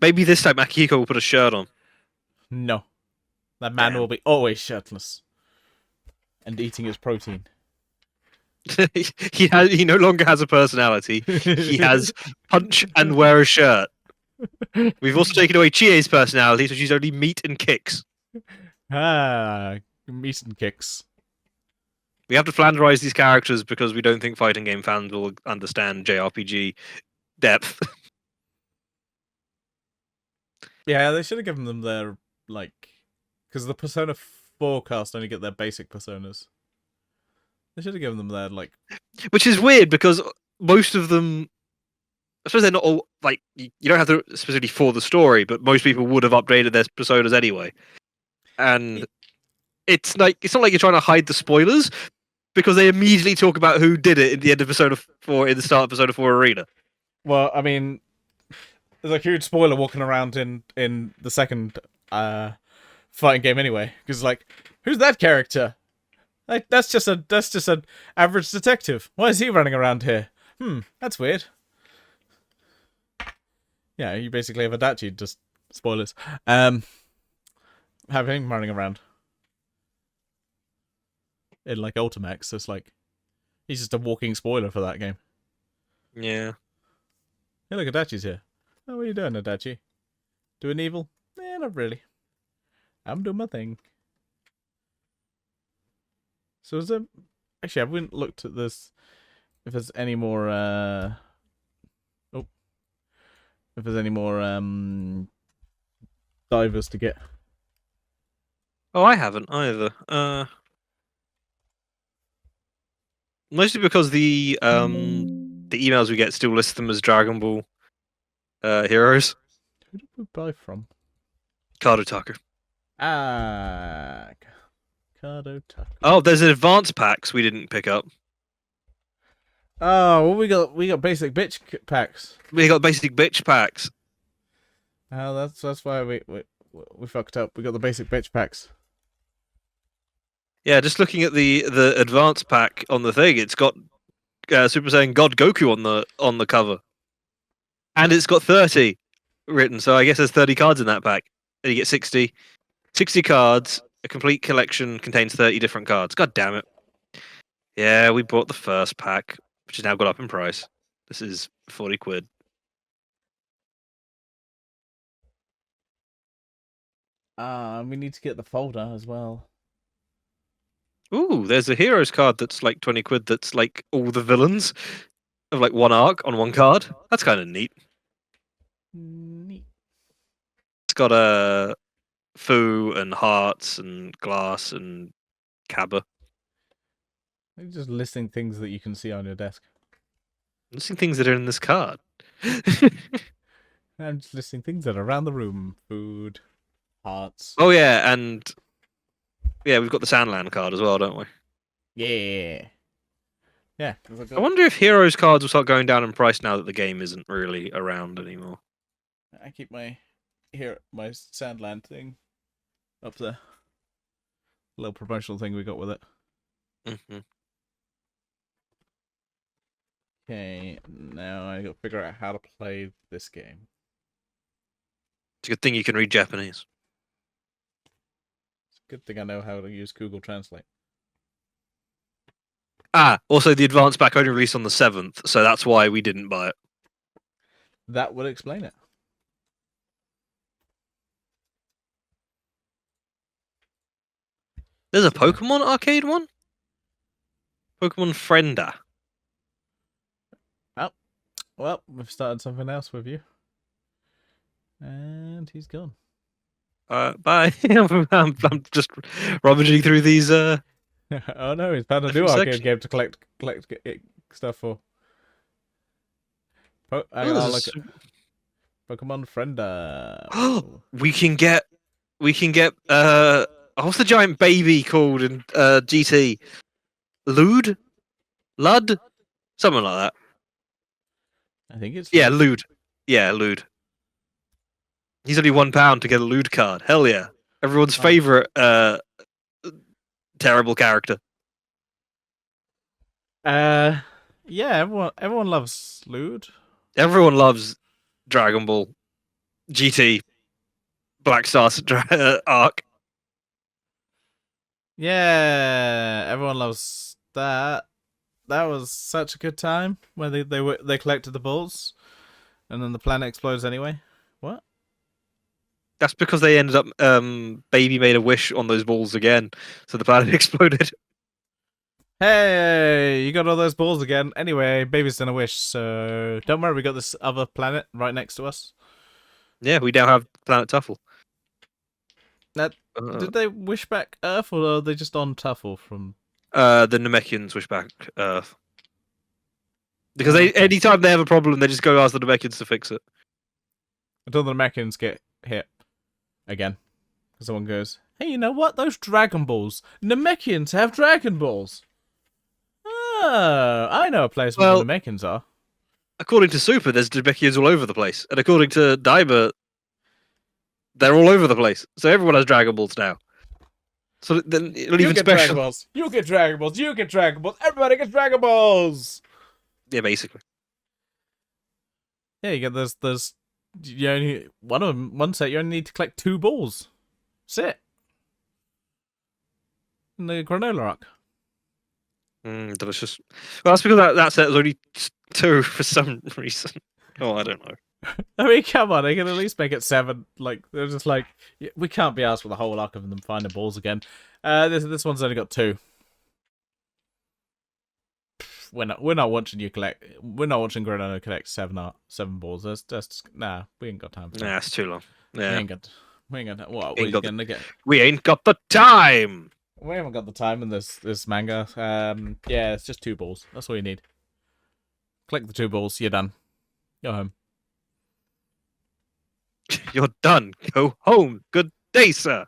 Maybe this time Akihiko will put a shirt on. No. That man will be always shirtless. And eating his protein. He no longer has a personality. He has punch and wear a shirt. We've also taken away Chie's personality, so she's only meat and kicks. Meat and kicks. We have to flanderize these characters because we don't think fighting game fans will understand JRPG depth. Yeah, they should have given them their because the Persona 4 cast only get their basic personas. They should have given them their which is weird because most of them, I suppose they're not all you don't have to specifically for the story, but most people would have updated their personas anyway. And it's not like you're trying to hide the spoilers because they immediately talk about who did it in the end of Persona 4 in the start of Persona 4 Arena. Well, I mean, there's a huge spoiler walking around in the second fighting game anyway, because who's that character? That's just an average detective. Why is he running around here? That's weird. Yeah, you basically have a Bodachi, just spoilers. Have him running around in Ultimax, so it's he's just a walking spoiler for that game. Yeah. Hey, look, Adachi's here. Oh, what are you doing, Adachi? Doing evil? Not really. I'm doing my thing. So is there... Actually, I haven't looked at this. If there's any more... If there's any more divers to get. Oh, I haven't either. Mostly because the emails we get still list them as Dragon Ball heroes. Who did we buy from? Card Otaku. Card Otaku. Oh, there's an advanced packs we didn't pick up. Oh, well, we got basic bitch packs. We got basic bitch packs. Oh, that's why we fucked up. We got the basic bitch packs. Yeah, just looking at the advanced pack on the thing, it's got Super Saiyan God Goku on the cover, and it's got 30 written. So I guess there's 30 cards in that pack, and you get 60 cards. A complete collection contains 30 different cards. God damn it! Yeah, we bought the first pack, which has now got up in price. This is 40 quid. We need to get the folder as well. Ooh, there's a heroes card that's 20 quid. That's all the villains of one arc on one card. That's kind of neat. Neat. It's got a Fu and Hearts and Glass and Cabba. You're just listing things that you can see on your desk. I'm listing things that are in this card. I'm just listing things that are around the room. Food, hearts. Oh yeah, and yeah, we've got the Sandland card as well, don't we? Yeah. Yeah. I wonder if Heroes cards will start going down in price now that the game isn't really around anymore. I keep my Sandland thing up there. Little promotional thing we got with it. Mm-hmm. Okay, now I got to figure out how to play this game. It's a good thing you can read Japanese. It's a good thing I know how to use Google Translate. Also the advanced pack only released on the 7th, so that's why we didn't buy it. That would explain it. There's a Pokemon arcade one? Pokemon Frienda. Oh, well, we've started something else with you. And he's gone. Bye. I'm just rummaging through these. Oh no, he's found a new arcade game to collect stuff for. Pokemon Frienda. We can get. What's the giant baby called in GT? Lud? Lud? Something like that. I think it's Lud. Yeah, Lud. He's only £1 to get a Lud card. Hell yeah. Everyone's favourite terrible character. Yeah, everyone loves Lud. Everyone loves Dragon Ball GT Black Star arc. Yeah, everyone loves that. That was such a good time when they collected the balls, and then the planet explodes anyway. What? That's because they ended up Baby made a wish on those balls again, so the planet exploded. Hey, you got all those balls again. Anyway, baby's done a wish, so don't worry, we got this other planet right next to us. Yeah, we now have Planet Tuffle. That did they wish back Earth, or are they just on Tuffle from? The Namekians wish back Earth. Because anytime they have a problem, they just go ask the Namekians to fix it. Until the Namekians get hit again. Someone goes, hey, you know what? Those Dragon Balls. Namekians have Dragon Balls. Oh, I know a place where the Namekians are. According to Super, there's Namekians all over the place. And according to Daima, they're all over the place. So everyone has Dragon Balls now. So then it'll even get Dragon Balls. You get Dragon Balls. You get Dragon Balls. Everybody gets Dragon Balls. Yeah, basically. Yeah, you get there's you only one set you only need to collect 2 balls. That's it. In the granola arc. Delicious. Well, that's because that set was only 2 for some reason. Oh, I don't know. I mean, come on, they can at least make it 7. Like, they're just like, we can't be asked for the whole arc of them finding balls again. This one's only got 2. We're not watching you collect. We're not watching Granola collect 7 balls. That's nah. We ain't got time for that. Nah, it's too long. Yeah, we ain't got. What are you gonna get? We ain't got the time. We haven't got the time in this manga. Yeah, it's just 2 balls. That's all you need. Collect the 2 balls. You're done. Go home. You're done. Go home. Good day, sir.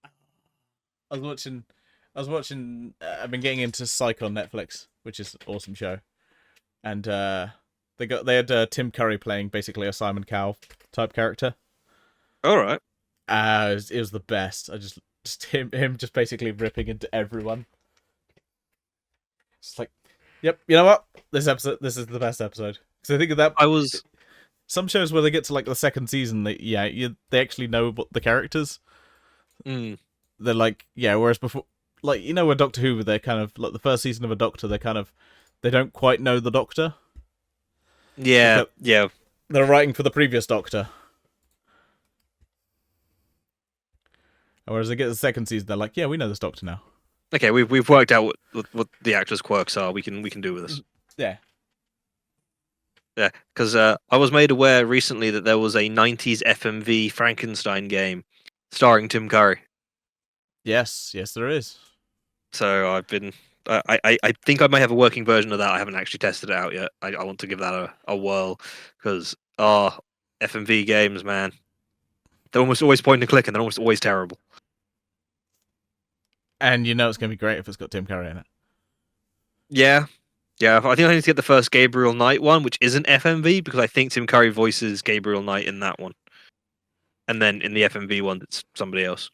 I was watching. I've been getting into Psych on Netflix, which is an awesome show, and they had Tim Curry playing basically a Simon Cowell type character. All right. It was the best. I just him just basically ripping into everyone. It's like, yep. You know what? This is the best episode. So I think of that. Some shows where they get to like the 2nd season, they actually know what the characters. Mm. They're like, yeah. Whereas before, like, you know, with Doctor Who, they're kind of like the first season of a Doctor. They don't quite know the Doctor. Yeah, yeah. They're writing for the previous Doctor. Whereas they get the 2nd season, they're like, yeah, we know this Doctor now. Okay, we've worked out what the actors' quirks are. We can do with this. Yeah. Yeah, because I was made aware recently that there was a 90s FMV Frankenstein game starring Tim Curry. Yes, there is. So I've been. I think I may have a working version of that. I haven't actually tested it out yet. I want to give that a whirl because FMV games, man, they're almost always point and click, and they're almost always terrible. And you know it's going to be great if it's got Tim Curry in it. Yeah. I think I need to get the first Gabriel Knight one, which isn't FMV, because I think Tim Curry voices Gabriel Knight in that one. And then in the FMV one, it's somebody else.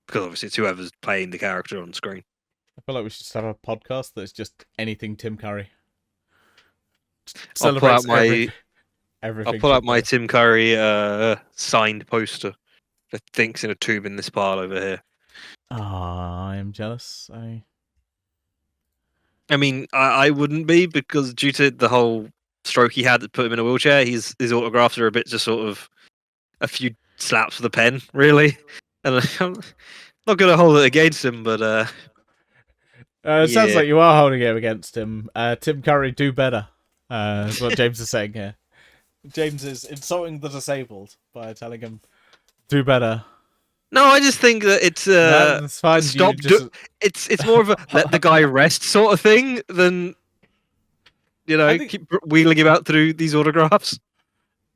Because obviously it's whoever's playing the character on screen. I feel like we should just have a podcast that's just anything Tim Curry. I'll pull out my Tim Curry signed poster that thinks in a tube in this pile over here. I am jealous. I mean, I wouldn't be, because due to the whole stroke he had that put him in a wheelchair, his autographs are a bit just sort of a few slaps with a pen, really. And I'm not going to hold it against him, but it sounds like you are holding it against him. Tim Curry, do better. Is what James is saying here. James is insulting the disabled by telling him, do better. No, I just think that it's that's fine. It's more of a let the guy rest sort of thing than, you know, keep wheeling him out through these autographs.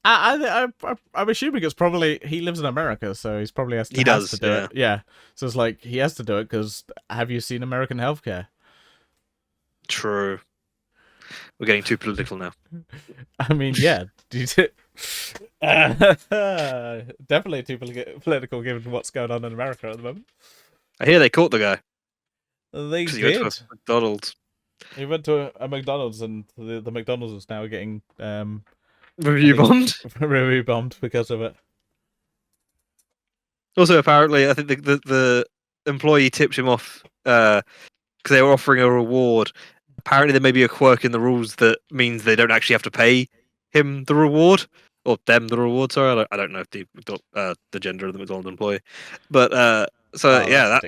I'm assuming it's probably he lives in America, so he's probably has to do it. Yeah, so it's like he has to do it because have you seen American healthcare? True. We're getting too political now. I mean, yeah. Definitely too political given what's going on in America at the moment. I hear they caught the guy. They did. He went to McDonald's. He went to a McDonald's, and the McDonald's is now getting review bombed because of it. Also, apparently, I think the employee tipped him off because they were offering a reward. Apparently, there may be a quirk in the rules that means they don't actually have to pay him the reward, or them the reward. Sorry, I don't know if the gender of the McDonald's employee, but So yeah,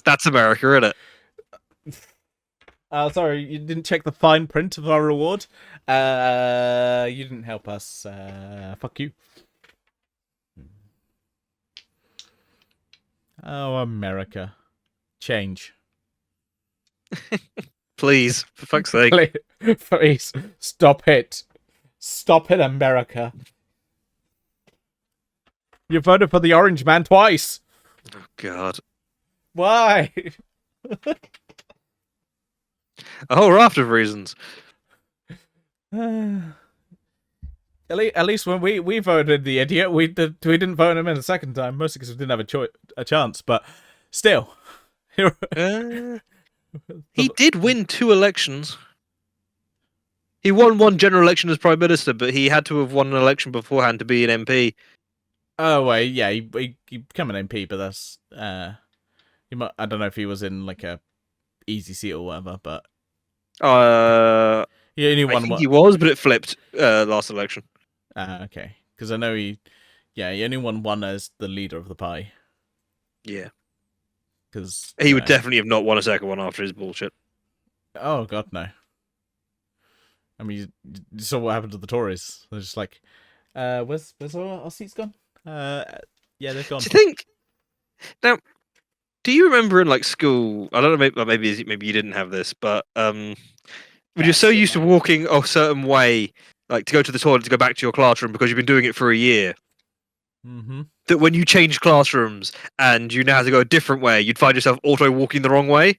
that's America, isn't it? Sorry, you didn't check the fine print of our reward. You didn't help us. Fuck you. Oh, America. Change. Please, for fuck's sake. Please, stop it. Stop it, America. You voted for the orange man twice. Oh, God. Why? A whole raft of reasons. At least when we voted the idiot, we didn't vote him in the second time, mostly because we didn't have a chance. But still, he did win 2 elections. He won one general election as prime minister, but he had to have won an election beforehand to be an MP. Oh wait, yeah, he became an MP, but that's I don't know if he was in like a easy seat or whatever, but he only won. I think he was, but it flipped last election. Okay, because I know he only won one as the leader of the party. Yeah, because he would definitely have not won a second one after his bullshit. Oh God, no. I mean, you saw what happened to the Tories. They're just like, where's our seats gone? Yeah, they've gone. Do you think? Now, do you remember in like school? I don't know. Maybe you didn't have this, but when you're so used to walking a certain way, like to go to the toilet to go back to your classroom because you've been doing it for a year, that when you change classrooms and you now have to go a different way, you'd find yourself auto walking the wrong way.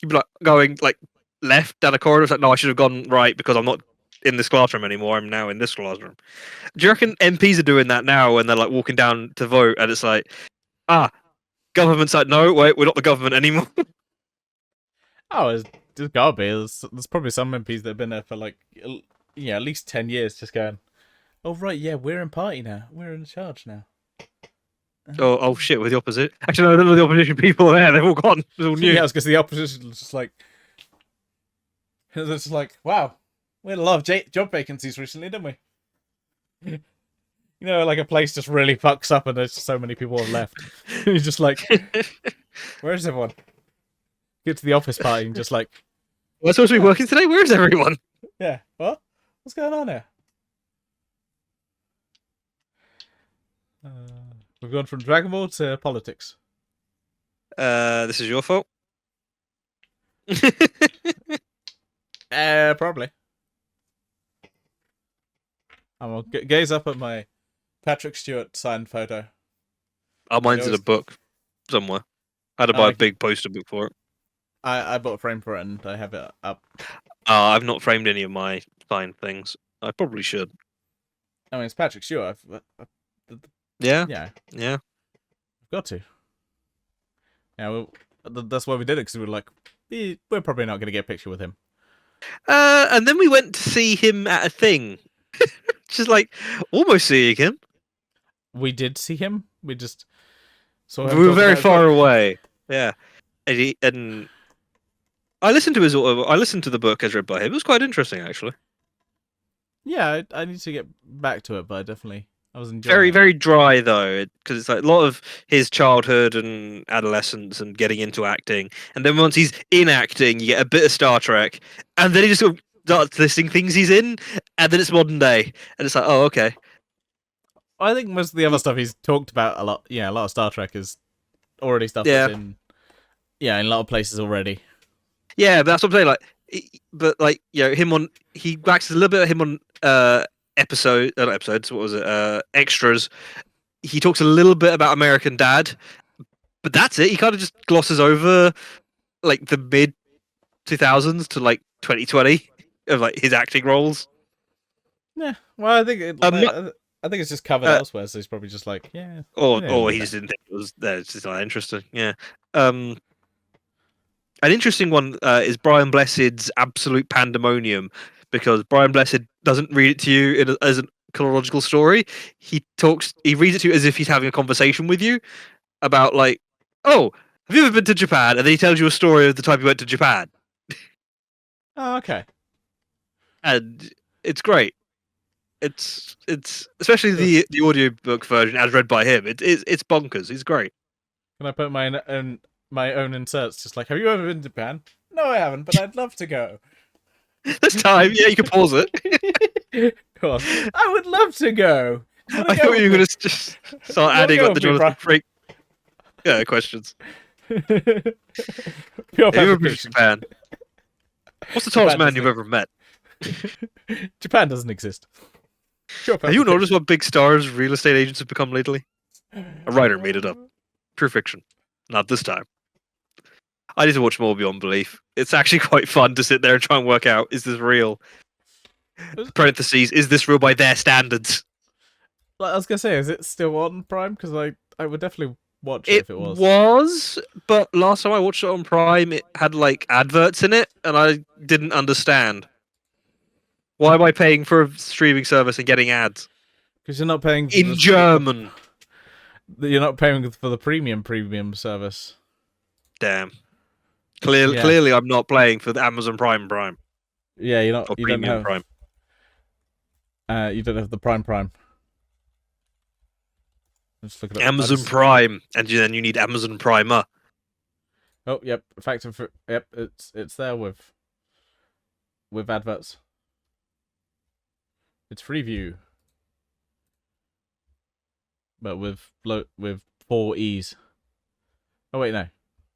You'd be like going like left down a corridor. It's like, no, I should have gone right because I'm not in this classroom anymore. I'm now in this classroom. Do you reckon MPs are doing that now when they're like walking down to vote and it's like, government's like, no, wait, we're not the government anymore. Oh, there's gotta be. There's probably some MPs that have been there for like, at least 10 years just going, oh, right, yeah, we're in party now. We're in charge now. Oh shit, we're the opposite. Actually, no, none of the opposition people are there. They've all gone. It's all new. Yeah, because the opposition was just like, it's like, wow, we had a lot of job vacancies recently, didn't we? Like a place just really fucks up and there's so many people have left. He's just like, where's everyone? Get to the office party and just like, we're supposed to be working today? Where's everyone? Yeah, what? What's going on here? We've gone from Dragon Ball to politics. This is your fault? Probably. I will gaze up at my Patrick Stewart signed photo. Oh, mine's in a book somewhere. I had to buy a big poster book for it. I bought a frame for it and I have it up. I've not framed any of my signed things. I probably should. I mean, it's Patrick Stewart. Yeah. I've got to. Yeah, that's why we did it, because we were like, we're probably not going to get a picture with him. And then we went to see him at a thing. Just like, almost seeing him. We did see him. We just saw him. We were very far away. Yeah. And I listened to the book as read by him. It was quite interesting, actually. Yeah, I need to get back to it, but I was enjoying very, it. very dry though, because it's like a lot of his childhood and adolescence and getting into acting, and then once he's in acting, you get a bit of Star Trek, and then he just sort of starts listing things he's in, and then it's modern day, and it's like, oh, okay. I think most of the other stuff he's talked about a lot. Yeah, a lot of Star Trek is already stuff that's in a lot of places already. Yeah, but that's what I'm saying. Like, he waxes a little bit of him on not episodes. What was it? Extras. He talks a little bit about American Dad, but that's it. He kind of just glosses over like the mid 2000s to like 2020 of like his acting roles. Yeah, well, I think it's just covered elsewhere, so he's probably just like, yeah. Or he just didn't think it was there. It's just not interesting. Yeah. An interesting one is Brian Blessed's Absolute Pandemonium, because Brian Blessed doesn't read it to you as a chronological story. He reads it to you as if he's having a conversation with you about like, oh, have you ever been to Japan? And then he tells you a story of the time he went to Japan. Oh, okay. And it's great. It's especially the audiobook version as read by him. It's bonkers. He's great. Can I put my own inserts? Just like, have you ever been to Japan? No, I haven't, but I'd love to go. This time, yeah, you can pause it. Go on. I would love to go. I thought you were going to just start adding like the Jonathan Frakes questions. Pure Have you ever been to Japan? What's the tallest man you've ever met? Japan doesn't exist. Have you noticed what big stars real estate agents have become lately? A writer made it up. Pure fiction. Not this time. I need to watch more Beyond Belief. It's actually quite fun to sit there and try and work out, is this real? Parentheses, is this real by their standards? I was going to say, is it still on Prime? Because I would definitely watch it if it was. It was, but last time I watched it on Prime, it had like adverts in it, and I didn't understand. Why am I paying for a streaming service and getting ads? Because you're not paying in German. You're not paying for the premium service. Damn. Clearly, I'm not playing for the Amazon Prime. Yeah, you're not. Or Premium Prime. You don't have the Prime. Just look at Amazon Prime, and then you need Amazon Primer. Oh, yep. Yep, it's there with adverts. It's Freeview, but with 4 E's. Oh wait, no.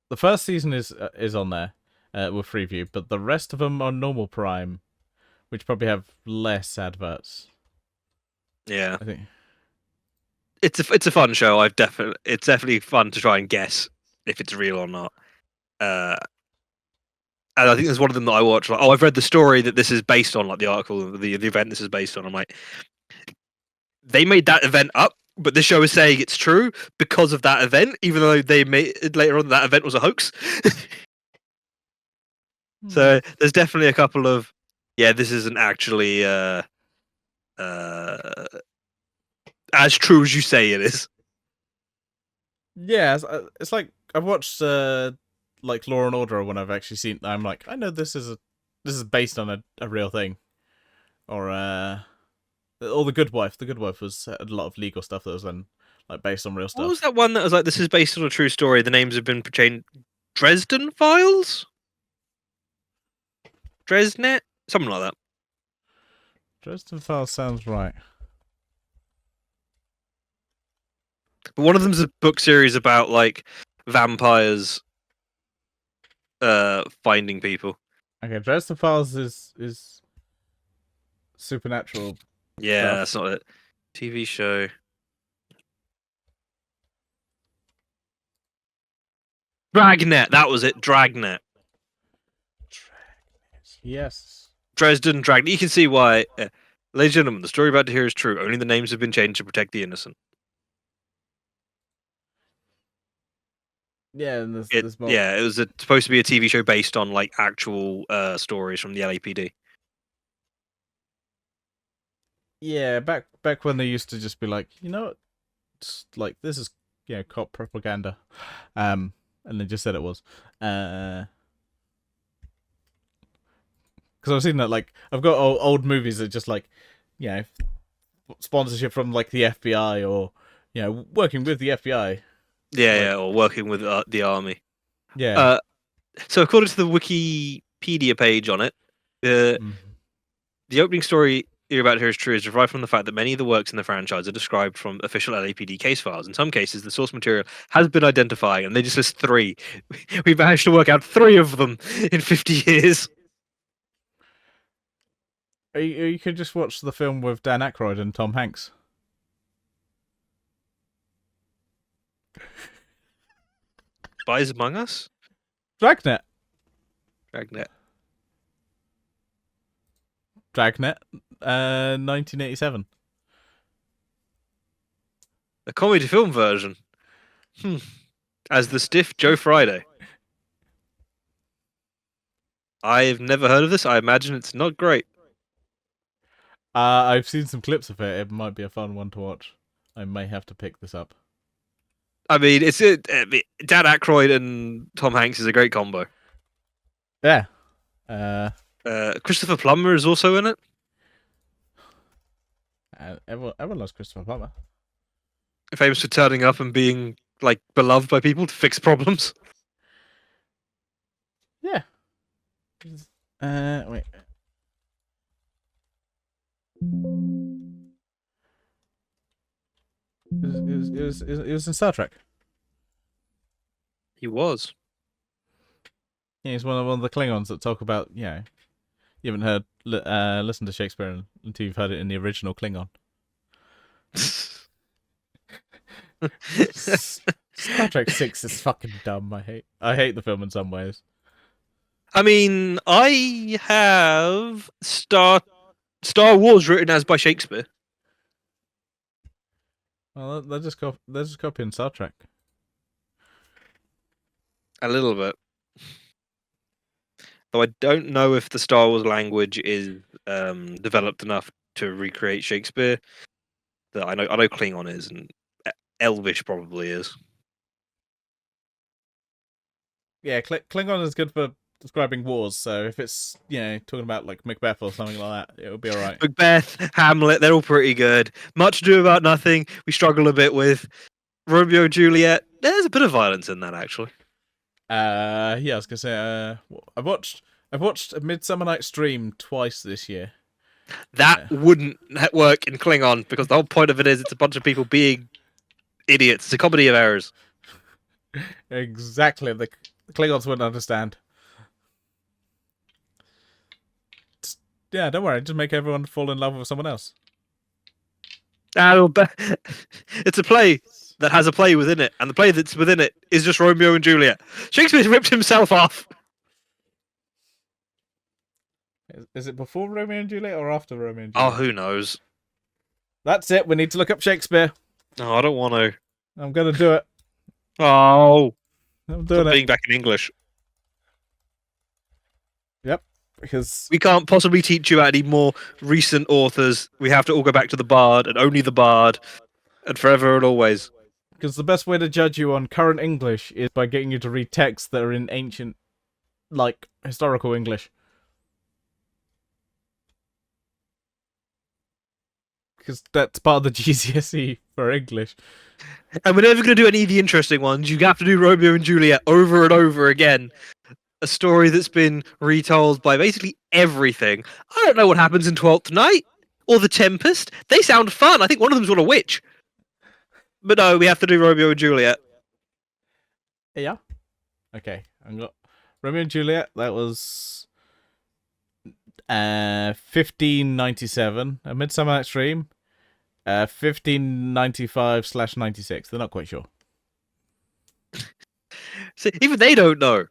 The first season is on there with Freeview, but the rest of them are normal Prime, which probably have less adverts. Yeah, I think it's a fun show. It's definitely fun to try and guess if it's real or not. And I think there's one of them that I watched. Like, oh, I've read the story that this is based on, like the article, the event this is based on. I'm like, they made that event up, but the show is saying it's true because of that event, even though they made later on that event was a hoax. So there's definitely a couple of, this isn't actually as true as you say it is. Yeah, it's like I've watched like Law and Order when I've actually seen. I'm like, I know this is based on a real thing, or The Good Wife. The Good Wife was a lot of legal stuff that was then like based on real stuff. What was that one that was like, this is based on a true story? The names have been changed. Dresden Files? Dresnet? Something like that. Dresden Files sounds right. But one of them's a book series about like vampires finding people. Okay, Dresden Files is supernatural. Yeah, that's not it. TV show. Dragnet, that was it. Dragnet. Yes. Dresden Dragnet. You can see why. Ladies and gentlemen, the story about to hear is true. Only the names have been changed to protect the innocent. Yeah, and there's more. Yeah, it was supposed to be a TV show based on like actual stories from the LAPD. Yeah, back when they used to just be like, you know, it's like this is cop propaganda, and they just said it was. Because I've seen that, like, I've got old movies that just like, sponsorship from like the FBI or working with the FBI. Yeah, or working with the army. Yeah. So according to the Wikipedia page on it, the opening story you're about to hear is true is derived from the fact that many of the works in the franchise are described from official LAPD case files. In some cases, the source material has been identified, and they just list 3. We've managed to work out 3 of them in 50 years. You could just watch the film with Dan Aykroyd and Tom Hanks. Spies Among Us? Dragnet. 1987. A comedy film version. As the stiff Joe Friday. I've never heard of this. I imagine it's not great. I've seen some clips of it. It might be a fun one to watch. I may have to pick this up. I mean, Dan Aykroyd and Tom Hanks is a great combo. Yeah. Christopher Plummer is also in it. Everyone loves Christopher Plummer. Famous for turning up and being like beloved by people to fix problems. Yeah. Wait. It was in Star Trek. He was. Yeah, he's one of the Klingons that talk about, you know, you haven't heard, listen to Shakespeare until you've heard it in the original Klingon. Star Trek 6 is fucking dumb. I hate the film in some ways. I mean, I have Star Wars written as by Shakespeare. Well, they're just copying Star Trek. A little bit. Though I don't know if the Star Wars language is developed enough to recreate Shakespeare. I know Klingon is, and Elvish probably is. Yeah, Klingon is good for describing wars. So if it's, you know, talking about like Macbeth or something like that, it would be all right. Macbeth, Hamlet, they're all pretty good. Much Ado About Nothing, we struggle a bit with. Romeo and Juliet, there's a bit of violence in that actually. Yeah, I was gonna say, I've watched A Midsummer Night's Dream twice this year. That wouldn't work in Klingon because the whole point of it is it's a bunch of people being idiots. It's a comedy of errors. Exactly. The Klingons wouldn't understand. Yeah, don't worry. Just make everyone fall in love with someone else. It's a play that has a play within it, and the play that's within it is just Romeo and Juliet. Shakespeare's ripped himself off. Is it before Romeo and Juliet or after Romeo and Juliet? Oh, who knows? That's it. We need to look up Shakespeare. No, I don't want to. I'm gonna do it. Oh, I'm doing it. Being back in English. Yep, because we can't possibly teach you any more recent authors. We have to all go back to the Bard and only the Bard, and forever and always. Because the best way to judge you on current English is by getting you to read texts that are in ancient, like, historical English. Because that's part of the GCSE for English. And we're never going to do any of the interesting ones. You have to do Romeo and Juliet over and over again. A story that's been retold by basically everything. I don't know what happens in 12th Night or The Tempest. They sound fun. I think one of them's got a witch. But no, we have to do Romeo and Juliet. Yeah. Okay. I got Romeo and Juliet. That was 1597. A Midsummer Night's Dream. 1595/96. They're not quite sure. See, even they don't know.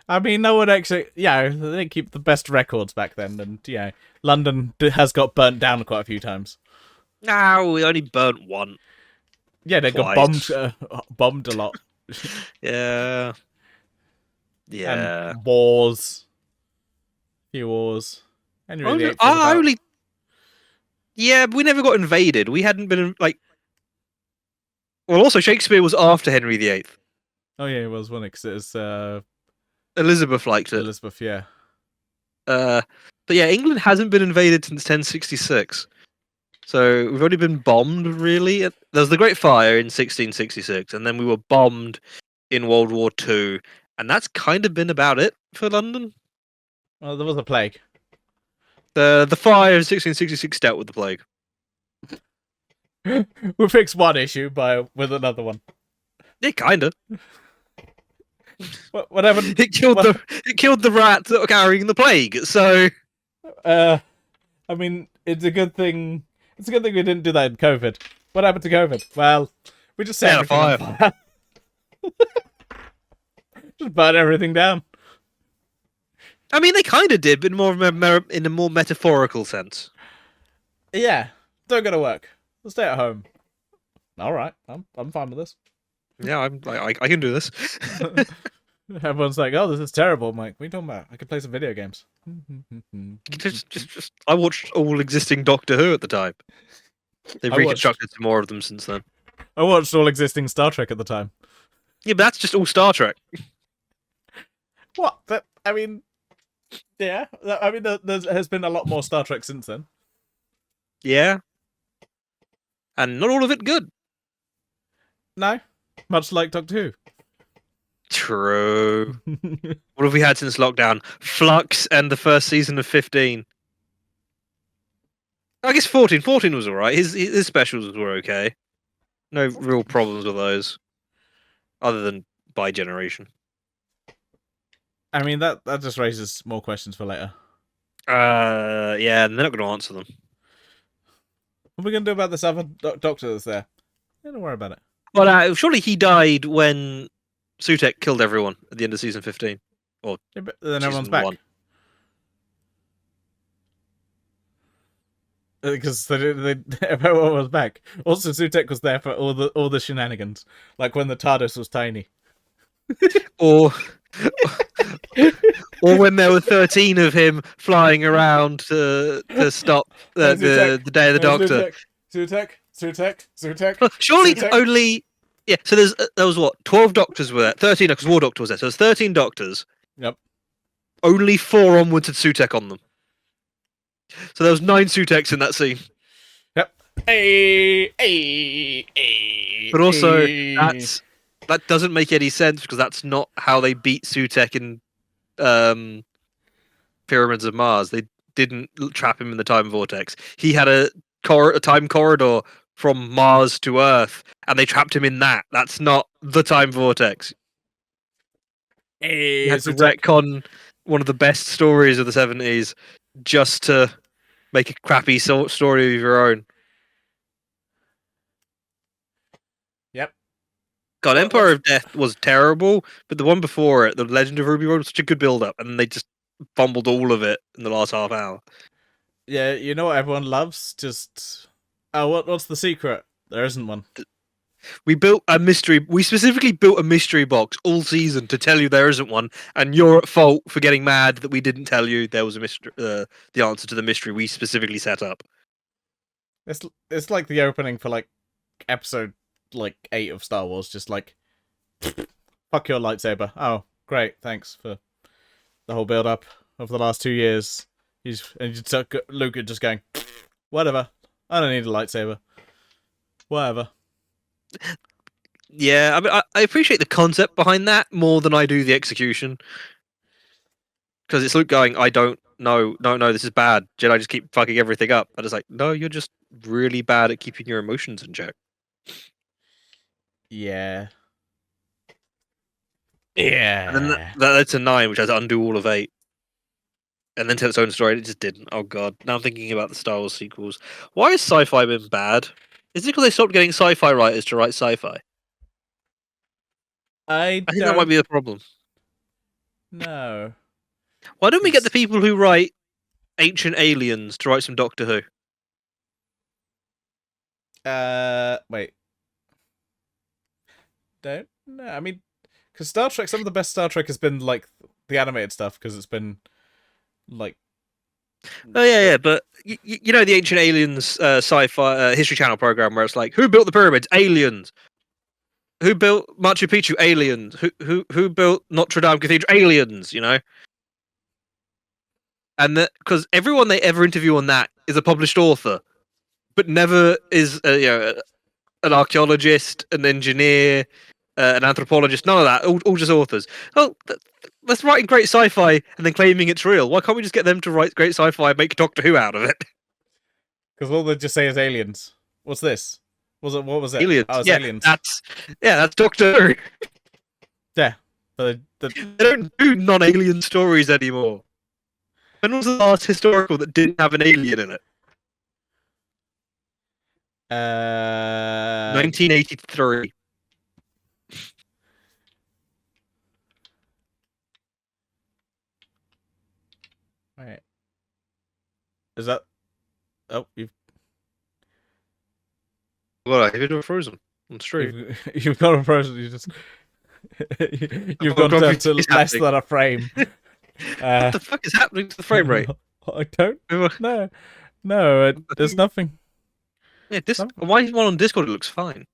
I mean, no one actually. Yeah, they didn't keep the best records back then, and yeah, London has got burnt down quite a few times. No, we only burnt one. Yeah, they twice. got bombed a lot. Yeah. Yeah. And wars. Few wars. Henry VIII. Yeah, but we never got invaded. We hadn't been like. Well, also Shakespeare was after Henry VIII. Oh yeah, it was one because Elizabeth liked it. Elizabeth, yeah. But yeah, England hasn't been invaded since 1066. So we've only been bombed, really. There was the Great Fire in 1666, and then we were bombed in World War II, and that's kind of been about it for London. Well, there was a plague. The fire in 1666 dealt with the plague. We fixed one issue with another one. Yeah, kinda. What happened? It killed the rats that were carrying the plague. So, I mean, it's a good thing. It's a good thing we didn't do that in COVID. What happened to COVID? Well, we just set everything on fire. Just burn everything down. I mean, they kind of did, but in a more metaphorical sense. Yeah, don't go to work. We'll stay at home. All right, I'm fine with this. Yeah, I can do this. Everyone's like, "Oh, this is terrible." I'm like, "What are you talking about? I can play some video games." just I watched all existing Doctor Who at the time. They've reconstructed some more of them since then. I watched all existing Star Trek at the time. Yeah, but that's just all Star Trek. What? I mean, yeah. I mean, there has been a lot more Star Trek since then. Yeah. And not all of it good. No, much like Doctor Who. True. What have we had since lockdown? Flux and the first season of 15. I guess 14. 14 was alright. His specials were okay. No real problems with those. Other than by generation. I mean, that just raises more questions for later. Yeah, and they're not going to answer them. What are we going to do about this other doctor that's there? Yeah, don't worry about it. Well, surely he died when Sutek killed everyone at the end of season 15. Or yeah, but then everyone's back. 1. Because everyone was back. Also, Sutek was there for all the shenanigans, like when the TARDIS was tiny, or when there were 13 of him flying around to stop the Day of the Doctor. Sutek. Surely Sutek. Only So there was what 12 Doctors were there, 13 because War Doctor was there. So there's 13 Doctors. Yep. Only 4 onwards had Sutek on them. So there was 9 Suteks in that scene. Yep. But also, that doesn't make any sense because that's not how they beat Sutek in Pyramids of Mars. They didn't trap him in the time vortex. He had a time corridor from Mars to Earth, and they trapped him in that. That's not the time vortex. You had to retcon one of the best stories of the 70s just to make a crappy story of your own. Yep. God, Empire of Death was terrible, but the one before it, The Legend of Ruby Road, was such a good build-up, and they just fumbled all of it in the last half hour. Yeah, you know what everyone loves? Just... Oh, what's the secret? There isn't one. We built a mystery. We specifically built a mystery box all season to tell you there isn't one, and you're at fault for getting mad that we didn't tell you there was a mystery. The answer to the mystery we specifically set up. It's like the opening for like episode 8 of Star Wars. Just like, fuck your lightsaber. Oh, great, thanks for the whole build up of the last 2 years. Luke just going, whatever. I don't need a lightsaber. Whatever. Yeah, I mean, I appreciate the concept behind that more than I do the execution. Because it's Luke going, I don't know, no, this is bad. Jedi just keep fucking everything up. And it's like, no, you're just really bad at keeping your emotions in check. Yeah. Yeah. And then that's a 9, which has to undo all of 8. And then tell its own story, and it just didn't. Oh god. Now I'm thinking about the Star Wars sequels. Why has sci-fi been bad? Is it because they stopped getting sci-fi writers to write sci-fi? I think that might be the problem. No. Why don't we get the people who write Ancient Aliens to write some Doctor Who? Wait. Don't know. I mean, because Star Trek, some of the best Star Trek has been like the animated stuff because it's been like. Oh yeah, but you know the Ancient Aliens sci-fi History Channel program where it's like, who built the pyramids? Aliens. Who built Machu Picchu? Aliens. Who built Notre Dame Cathedral? Aliens. You know. And that because everyone they ever interview on that is a published author, but never is an archaeologist, an engineer, an anthropologist. None of that. All just authors. Oh, that's writing great sci-fi and then claiming it's real. Why can't we just get them to write great sci-fi and make Doctor Who out of it? Because all they just say is aliens. What's this? What was it? Aliens. Oh, it's yeah, aliens. That's Doctor Who. Yeah, but they don't do non-alien stories anymore. When was the last historical that didn't have an alien in it? 1983. Right. Is that? Oh, you've. Well, you're frozen. That's true. You've got a frozen. You just. You've gone down to less than a frame. What the fuck is happening to the frame rate? I don't know. No, there's nothing. Yeah, why is one on Discord? It looks fine.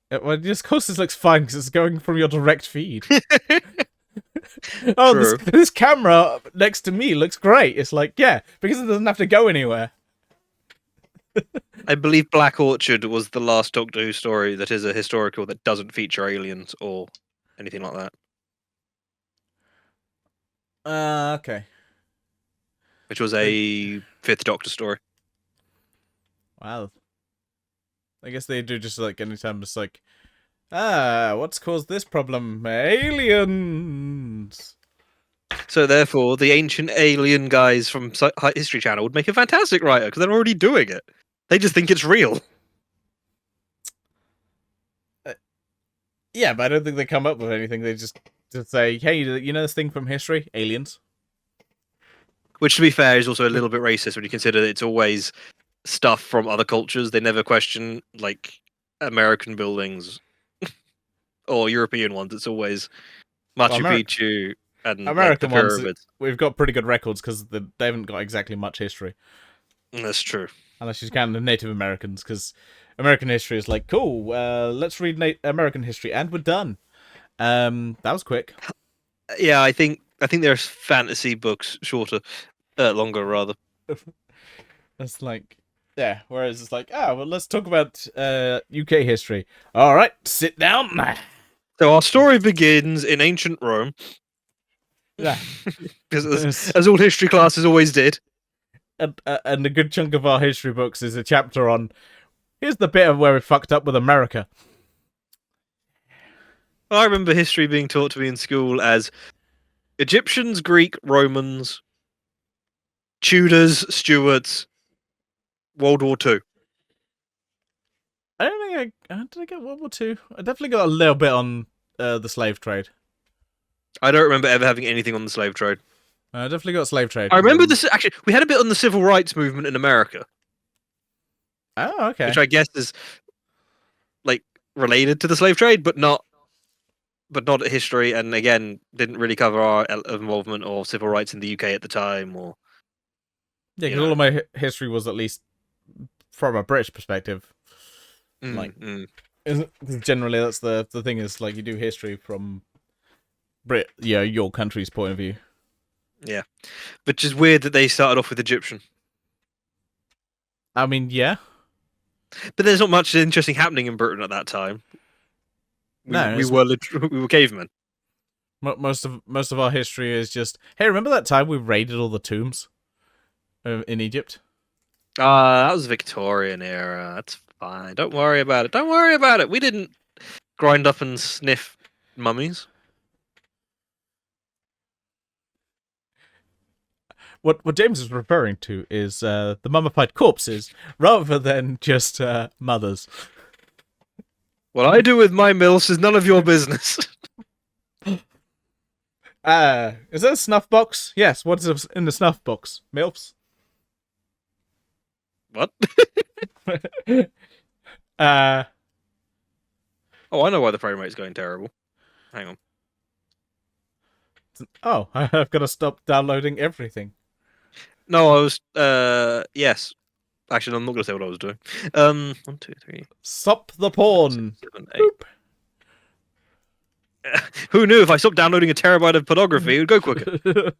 Well, of course, this looks fine because it's going from your direct feed. Oh, this camera next to me looks great. It's like, yeah, because it doesn't have to go anywhere. I believe Black Orchard was the last Doctor Who story that is a historical that doesn't feature aliens or anything like that. Okay. Which was a Fifth Doctor story. Wow. I guess they do just like anytime it's like, what's caused this problem? Aliens. So therefore, the ancient alien guys from History Channel would make a fantastic writer because they're already doing it. They just think it's real. Yeah, but I don't think they come up with anything. They just say, hey, you know this thing from history? Aliens. Which, to be fair, is also a little bit racist when you consider that it's always stuff from other cultures. They never question, like, American buildings or European ones. It's always Machu Picchu and American like, the pyramids. Ones, we've got pretty good records because they haven't got exactly much history. That's true. Unless you count the Native Americans, because American history is like, cool, let's read American history, and we're done. That was quick. Yeah, I think there's fantasy books longer rather. It's like, yeah. Whereas it's like, well, let's talk about UK history. All right, sit down. So our story begins in ancient Rome. Yeah, as all history classes always did. And a good chunk of our history books is a chapter on, here's the bit of where we fucked up with America. I remember history being taught to me in school as Egyptians, Greek, Romans, Tudors, Stuarts, World War II. I don't think did I get World War II? I definitely got a little bit on the slave trade. I don't remember ever having anything on the slave trade. I definitely got slave trade. I remember this actually. We had a bit on the civil rights movement in America. Oh, okay. Which I guess is like related to the slave trade, but not history. And again, didn't really cover our involvement or civil rights in the UK at the time. Or yeah, because all of my history was at least from a British perspective. Generally that's the thing is like you do history from your country's point of view. Yeah, which is weird that they started off with Egyptian. I mean, yeah, but there's not much interesting happening in Britain at that time. We were cavemen. Most of our history is just, hey, remember that time we raided all the tombs in Egypt? That was Victorian era. That's fine. Don't worry about it. We didn't grind up and sniff mummies. What James is referring to is the mummified corpses rather than just mothers. What I do with my MILFs is none of your business. Is that a snuff box? Yes, what is in the snuff box? MILFs? What? Oh, I know why the frame rate's going terrible. Hang on. Oh, I've got to stop downloading everything. No, I was, yes. Actually, no, I'm not going to say what I was doing. 1, 2, 3. Stop the porn. 6, 7, 8. Who knew if I stopped downloading a terabyte of pornography, it would go quicker.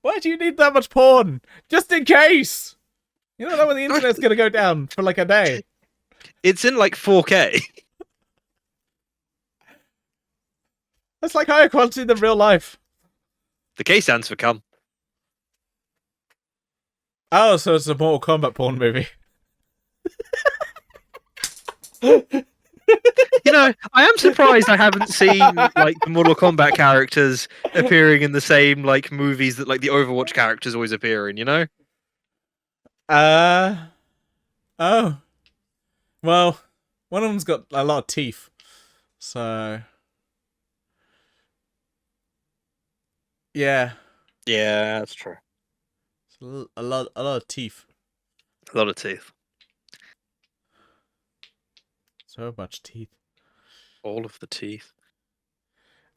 Why do you need that much porn? Just in case! You don't know when the internet's going to go down for like a day. It's in like 4K. That's like higher quality than real life. The K stands for cum. Oh, so it's a Mortal Kombat porn movie. You know, I am surprised I haven't seen like the Mortal Kombat characters appearing in the same like movies that like the Overwatch characters always appear in, you know? Oh. Well, one of them's got a lot of teeth. So yeah. Yeah, that's true. A lot of teeth. A lot of teeth. So much teeth. All of the teeth.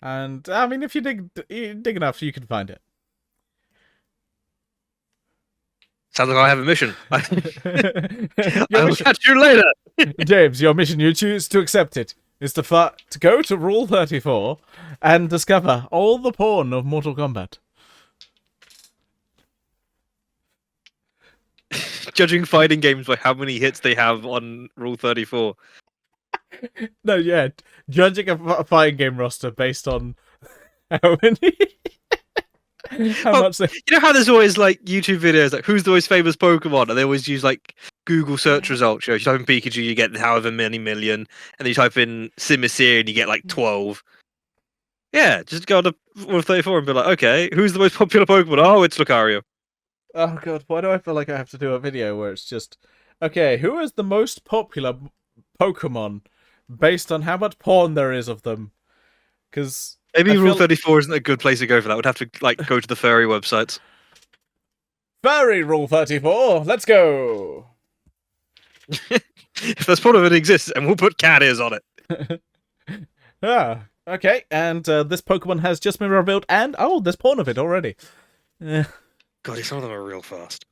And I mean, if you dig enough, you can find it. Sounds like I have a mission. I'll catch you later. James, your mission, you choose to accept it, is to go to Rule 34 and discover all the porn of Mortal Kombat. judging fighting games by how many hits they have on Rule 34. No, yeah, judging a fighting game roster based on how many. Much they... You know how there's always like YouTube videos like who's the most famous Pokemon, and they always use like Google search results. You know, you type in Pikachu, you get however many million, and then you type in Simisear and you get like 12. Yeah, just go to Rule 34 and be like, okay, who's the most popular Pokemon? Oh, it's Lucario. Oh god, why do I feel like I have to do a video where it's just, okay, who is the most popular Pokemon based on how much porn there is of them? Because maybe Rule 34 isn't a good place to go for that. We'd have to like go to the furry websites. Furry Rule 34, let's go! If there's porn of it exists, and we'll put cat ears on it. Okay, and this Pokemon has just been revealed, and oh, there's porn of it already. God, some of them are real fast.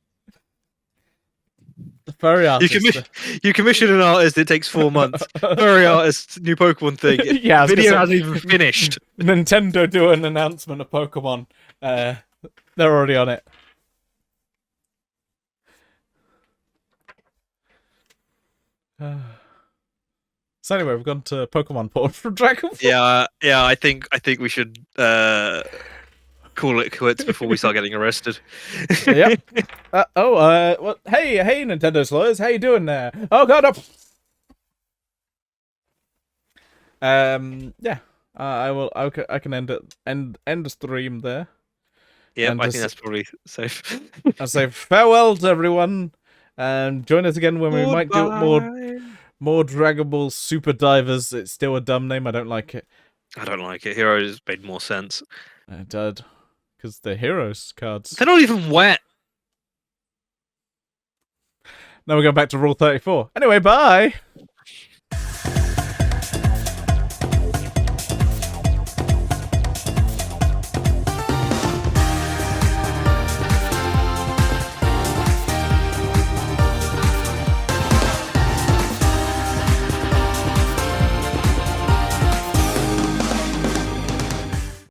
The furry artist. You commission an artist, it takes 4 months. Furry artist, new Pokemon thing. Yeah, video hasn't even finished. Nintendo do an announcement of Pokemon. They're already on it. So anyway, we've gone to Pokemon porn from Dragon Ball. Yeah. I think we should call it quits before we start getting arrested. Yep. What? Hey, Nintendo's lawyers, how you doing there? Oh god, up. Yeah. I can end it. End the stream there. Yeah, I think that's probably safe. I'll say farewell to everyone, and join us again when we might do more Dragon Ball Super Divers. It's still a dumb name. I don't like it. I don't like it. Heroes made more sense. It did. Because they're Heroes cards. They're not even wet. Now we're going back to Rule 34. Anyway, bye!